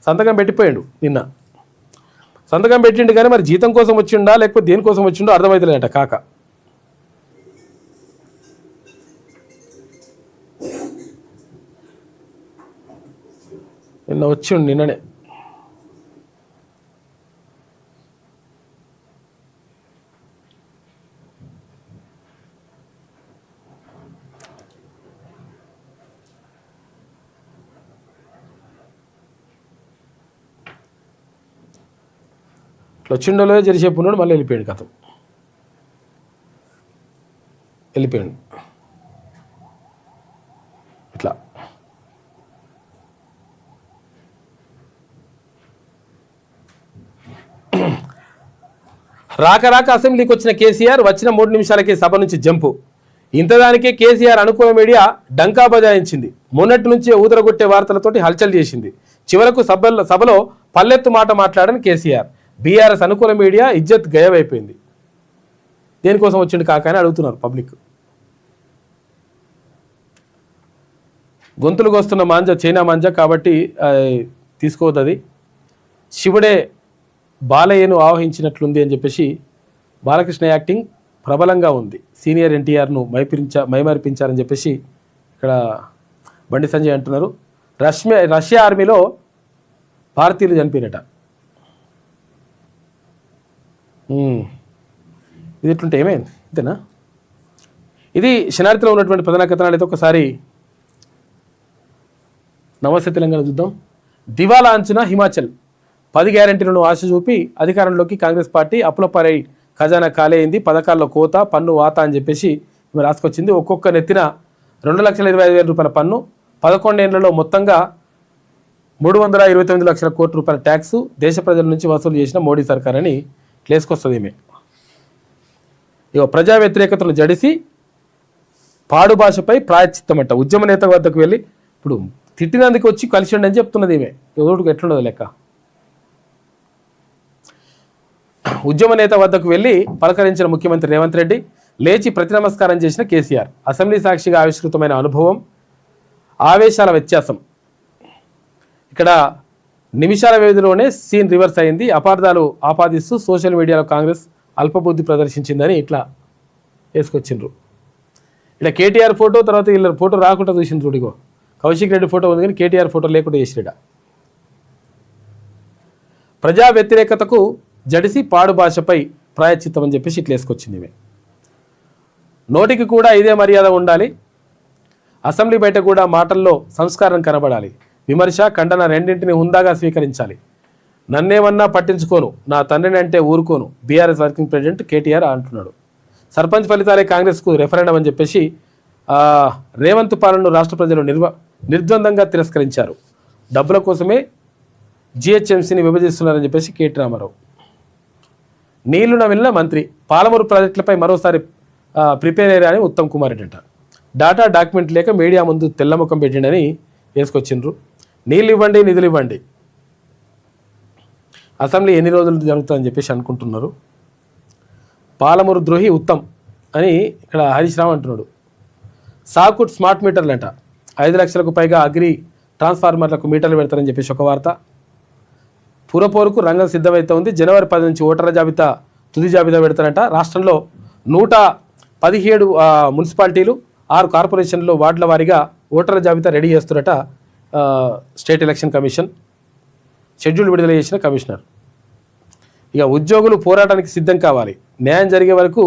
సంతకం పెట్టిపోయాడు. నిన్న సంతకం పెట్టిండు కానీ మరి జీతం కోసం వచ్చిండా లేకపోతే దేనికోసం వచ్చిండో అర్థమవుతలేదట. కాక నిన్న వచ్చిండు. నిన్ననే ఇట్లా వచ్చిండోలో జరిసేపు ఉన్నాడు. మళ్ళీ వెళ్ళిపోయాడు. కథం వెళ్ళిపోయాడు. ఇట్లా రాక అసెంబ్లీకి వచ్చిన కేసీఆర్ వచ్చిన 3 నిమిషాలకే సభ నుంచి జంపు. ఇంతదానికే కేసీఆర్ అనుకూల మీడియా డంకా బజాయించింది. మొన్నటి నుంచే ఊదరగొట్టే వార్తలతోటి హల్చల్ చేసింది. చివరకు సభలో పల్లెత్తు మాట మాట్లాడని కేసీఆర్. బీఆర్ఎస్ అనుకూల మీడియా ఇజ్జత్ గయమైపోయింది. దేనికోసం వచ్చిండు కాక అని అడుగుతున్నారు పబ్లిక్. గొంతులు కోస్తున్న మాంజ చైనా మాంజ, కాబట్టి తీసుకోవద్దు. శివుడే బాలయ్యను ఆవహించినట్లుంది అని చెప్పేసి బాలకృష్ణ యాక్టింగ్ ప్రబలంగా ఉంది. సీనియర్ ఎన్టీఆర్ను మైమరిపించారని చెప్పేసి ఇక్కడ బండి సంజయ్ అంటున్నారు. రష్యా ఆర్మీలో భారతీయులు చనిపోయినట. ఇది ఎట్లుంటే ఏమైంది ఇంతేనా? ఇది శనార్థిలో ఉన్నటువంటి ప్రధాన కథనాలు. అయితే ఒకసారి నమస్తే తెలంగాణ చూద్దాం. దివాలా అంచున హిమాచల్, 10 గ్యారెంటీలను ఆశ చూపి అధికారంలోకి కాంగ్రెస్ పార్టీ, అప్పులపై ఖజానా కాలేయింది, పథకాల్లో కోత, పన్ను వాత అని చెప్పేసి రాసుకొచ్చింది. ఒక్కొక్క నెత్తిన 2,25,000 రూపాయల పన్ను, 11 ఏళ్లలో మొత్తంగా 329 లక్షల కోట్ల రూపాయల ట్యాక్సు దేశ ప్రజల నుంచి వసూలు చేసిన మోడీ సర్కార్ అని లేసుకొస్తుంది. ఈమె ఇక ప్రజా వ్యతిరేకతను జడిసి పాడు భాషపై ప్రాయశ్చిత్తమంట. ఉద్యమ నేత వద్దకు వెళ్ళి ఇప్పుడు తిట్టినందుకు వచ్చి కలిసి ఉండని చెప్తున్నది ఈమె. ఎవరికి ఎట్లున్నది లెక్క. ఉద్యమ నేత వద్దకు వెళ్ళి పలకరించిన ముఖ్యమంత్రి రేవంత్ రెడ్డి, లేచి ప్రతి నమస్కారం చేసిన కేసీఆర్. అసెంబ్లీ సాక్షిగా ఆవిష్కృతమైన అనుభవం, ఆవేశాల వ్యత్యాసం. ఇక్కడ నిమిషాల వ్యవధిలోనే సీన్ రివర్స్ అయింది. అపార్థాలు ఆపాదిస్తూ సోషల్ మీడియాలో కాంగ్రెస్ అల్పబుద్ధి ప్రదర్శించిందని ఇట్లా వేసుకొచ్చిండ్రు. ఇలా కేటీఆర్ ఫోటో, తర్వాత వీళ్ళ ఫోటో రాకుండా చూసిండ్రు. చూడిగో కౌశిక్ రెడ్డి ఫోటో ఉంది కానీ కేటీఆర్ ఫోటో లేకుండా చేసిడ. ప్రజా వ్యతిరేకతకు జడిసి పాడు భాషపై ప్రాయశ్చిత్తం అని చెప్పేసి ఇట్లా వేసుకొచ్చింది ఇవి. నోటికి కూడా ఇదే మర్యాద ఉండాలి, అసెంబ్లీ బయట కూడా మాటల్లో సంస్కారం కనబడాలి, విమర్శ ఖండన రెండింటిని హుందాగా స్వీకరించాలి. నన్నేమన్నా పట్టించుకోను, నా తండ్రిని అంటే ఊరుకోను, బీఆర్ఎస్ వర్కింగ్ ప్రెసిడెంట్ కేటీఆర్ అంటున్నాడు. సర్పంచ్ ఫలితాలే కాంగ్రెస్కు రెఫరెండం అని చెప్పేసి రేవంత్ పాలనను రాష్ట్ర ప్రజలు నిర్ద్వందంగా తిరస్కరించారు. డబ్బుల కోసమే జిహెచ్ఎంసీని విభజిస్తున్నారని చెప్పేసి కేటీ రామారావు. నీళ్లు నమిలిన మంత్రి, పాలమూరు ప్రాజెక్టులపై మరోసారి ప్రిపేర్ అయ్యారని ఉత్తమ్ కుమార్ రెడ్డి అంట. డాటా డాక్యుమెంట్ లేక మీడియా ముందు తెల్లముఖం పెట్టిండని వేసుకొచ్చిండ్రు. నీళ్ళు ఇవ్వండి, నిధులు ఇవ్వండి, అసెంబ్లీ ఎన్ని రోజులు జరుగుతుందని చెప్పేసి అనుకుంటున్నారు. పాలమూరు ద్రోహి ఉత్తమ్ అని ఇక్కడ హరీష్ రావు అంటున్నాడు. సాకుట్ స్మార్ట్ మీటర్లు అంట, 5 లక్షలకు పైగా అగ్రి ట్రాన్స్ఫార్మర్లకు మీటర్లు పెడతారని చెప్పేసి ఒక వార్త. పురపోరుకు రంగం సిద్ధమైతే ఉంది. జనవరి 10 నుంచి ఓటర్ల జాబితా తుది జాబితా పెడతారంట. రాష్ట్రంలో 117 మున్సిపాలిటీలు, 6 కార్పొరేషన్లో వార్డుల వారీగా ఓటర్ల జాబితా రెడీ చేస్తున్నట స్టేట్ ఎలక్షన్ కమిషన్. షెడ్యూల్ విడుదల చేసిన కమిషనర్. ఇక ఉద్యోగులు పోరాటానికి సిద్ధం కావాలి, న్యాయం జరిగే వరకు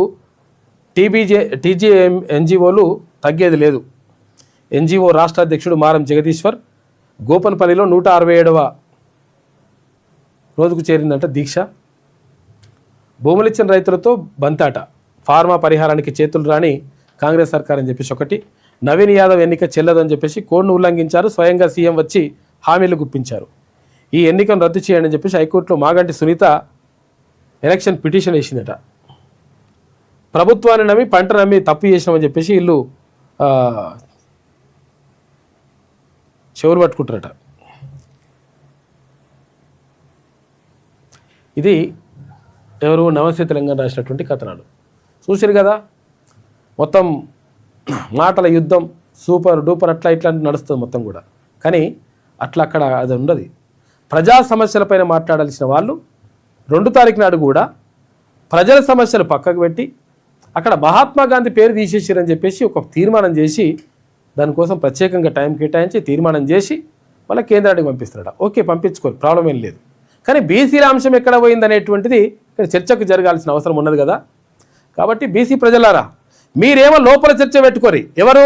ఎన్జిఓలు తగ్గేది లేదు. ఎన్జిఓ రాష్ట్ర అధ్యక్షుడు మారం జగదీశ్వర్. గోపన్పల్లిలో 167వ రోజుకు చేరిందంట దీక్ష. భూములిచ్చిన రైతులతో బంతాట, ఫార్మా పరిహారానికి చేతులు రాని కాంగ్రెస్ సర్కార్ అని చెప్పేసి ఒకటి. నవీన్ యాదవ్ ఎన్నిక చెల్లదని చెప్పేసి కోడ్ను ఉల్లంఘించారు, స్వయంగా సీఎం వచ్చి హామీలు గుప్పించారు. ఈ ఎన్నికను రద్దు చేయండి అని చెప్పేసి హైకోర్టులో మాగంటి సునీత ఎలక్షన్ పిటిషన్ వేసిందట. ప్రభుత్వాన్ని నమ్మి పంట నమ్మి తప్పు చేసినామని చెప్పేసి వీళ్ళు చెవులు పట్టుకుంటారట. ఇది ఎవరు నమస్తే తెలంగాణ రాసినటువంటి కథనాలు చూసారు కదా. మొత్తం మాటల యుద్ధం, సూపర్ డూపర్ అట్లా ఇట్లా నడుస్తుంది మొత్తం కూడా. కానీ అట్లా అక్కడ అది ఉండదు. ప్రజా సమస్యలపైన మాట్లాడాల్సిన వాళ్ళు 2 తారీఖు నాడు కూడా ప్రజల సమస్యలు పక్కకు పెట్టి అక్కడ మహాత్మా గాంధీ పేరు తీసేసారని చెప్పేసి ఒక తీర్మానం చేసి దానికోసం ప్రత్యేకంగా టైం కేటాయించి తీర్మానం చేసి మళ్ళీ కేంద్రానికి పంపిస్తారట. ఓకే, పంపించుకోరు, ప్రాబ్లం ఏం లేదు. కానీ బీసీల అంశం ఎక్కడ పోయింది అనేటువంటిది ఇక్కడ చర్చకు జరగాల్సిన అవసరం ఉన్నది కదా. కాబట్టి బీసీ ప్రజలారా, మీరేమో లోపల చర్చ పెట్టుకోరి. ఎవరు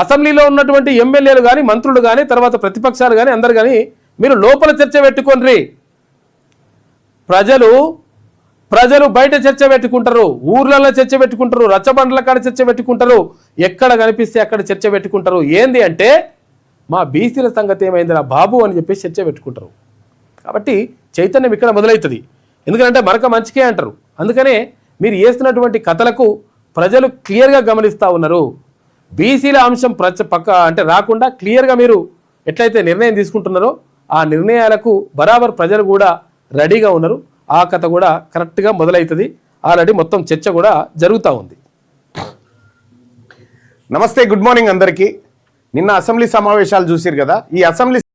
అసెంబ్లీలో ఉన్నటువంటి ఎమ్మెల్యేలు కానీ, మంత్రులు కానీ, తర్వాత ప్రతిపక్షాలు కానీ, అందరు కానీ మీరు లోపల చర్చ పెట్టుకోండి. ప్రజలు బయట చర్చ పెట్టుకుంటారు, ఊర్లలో చర్చ పెట్టుకుంటారు, రచ్చబండ్ల కాడ చర్చ పెట్టుకుంటారు, ఎక్కడ కనిపిస్తే అక్కడ చర్చ పెట్టుకుంటారు. ఏంది అంటే మా బీసీల సంగతి ఏమైందిరా బాబు అని చెప్పేసి చర్చ పెట్టుకుంటారు. కాబట్టి చైతన్యం ఇక్కడ మొదలవుతుంది. ఎందుకంటే మరక మంచికే అంటారు. అందుకనే మీరు చేస్తున్నటువంటి కథలకు ప్రజలు క్లియర్గా గమనిస్తూ ఉన్నారు. బీసీల అంశం పక్క అంటే రాకుండా క్లియర్గా మీరు ఎట్లయితే నిర్ణయం తీసుకుంటున్నారో ఆ నిర్ణయాలకు బరాబర్ ప్రజలు కూడా రెడీగా ఉన్నారు. ఆ కథ కూడా కరెక్ట్గా మొదలవుతుంది. ఆల్రెడీ మొత్తం చర్చ కూడా జరుగుతూ ఉంది. నమస్తే, గుడ్ మార్నింగ్ అందరికీ. నిన్న అసెంబ్లీ సమావేశాలు చూసిరు కదా, ఈ అసెంబ్లీ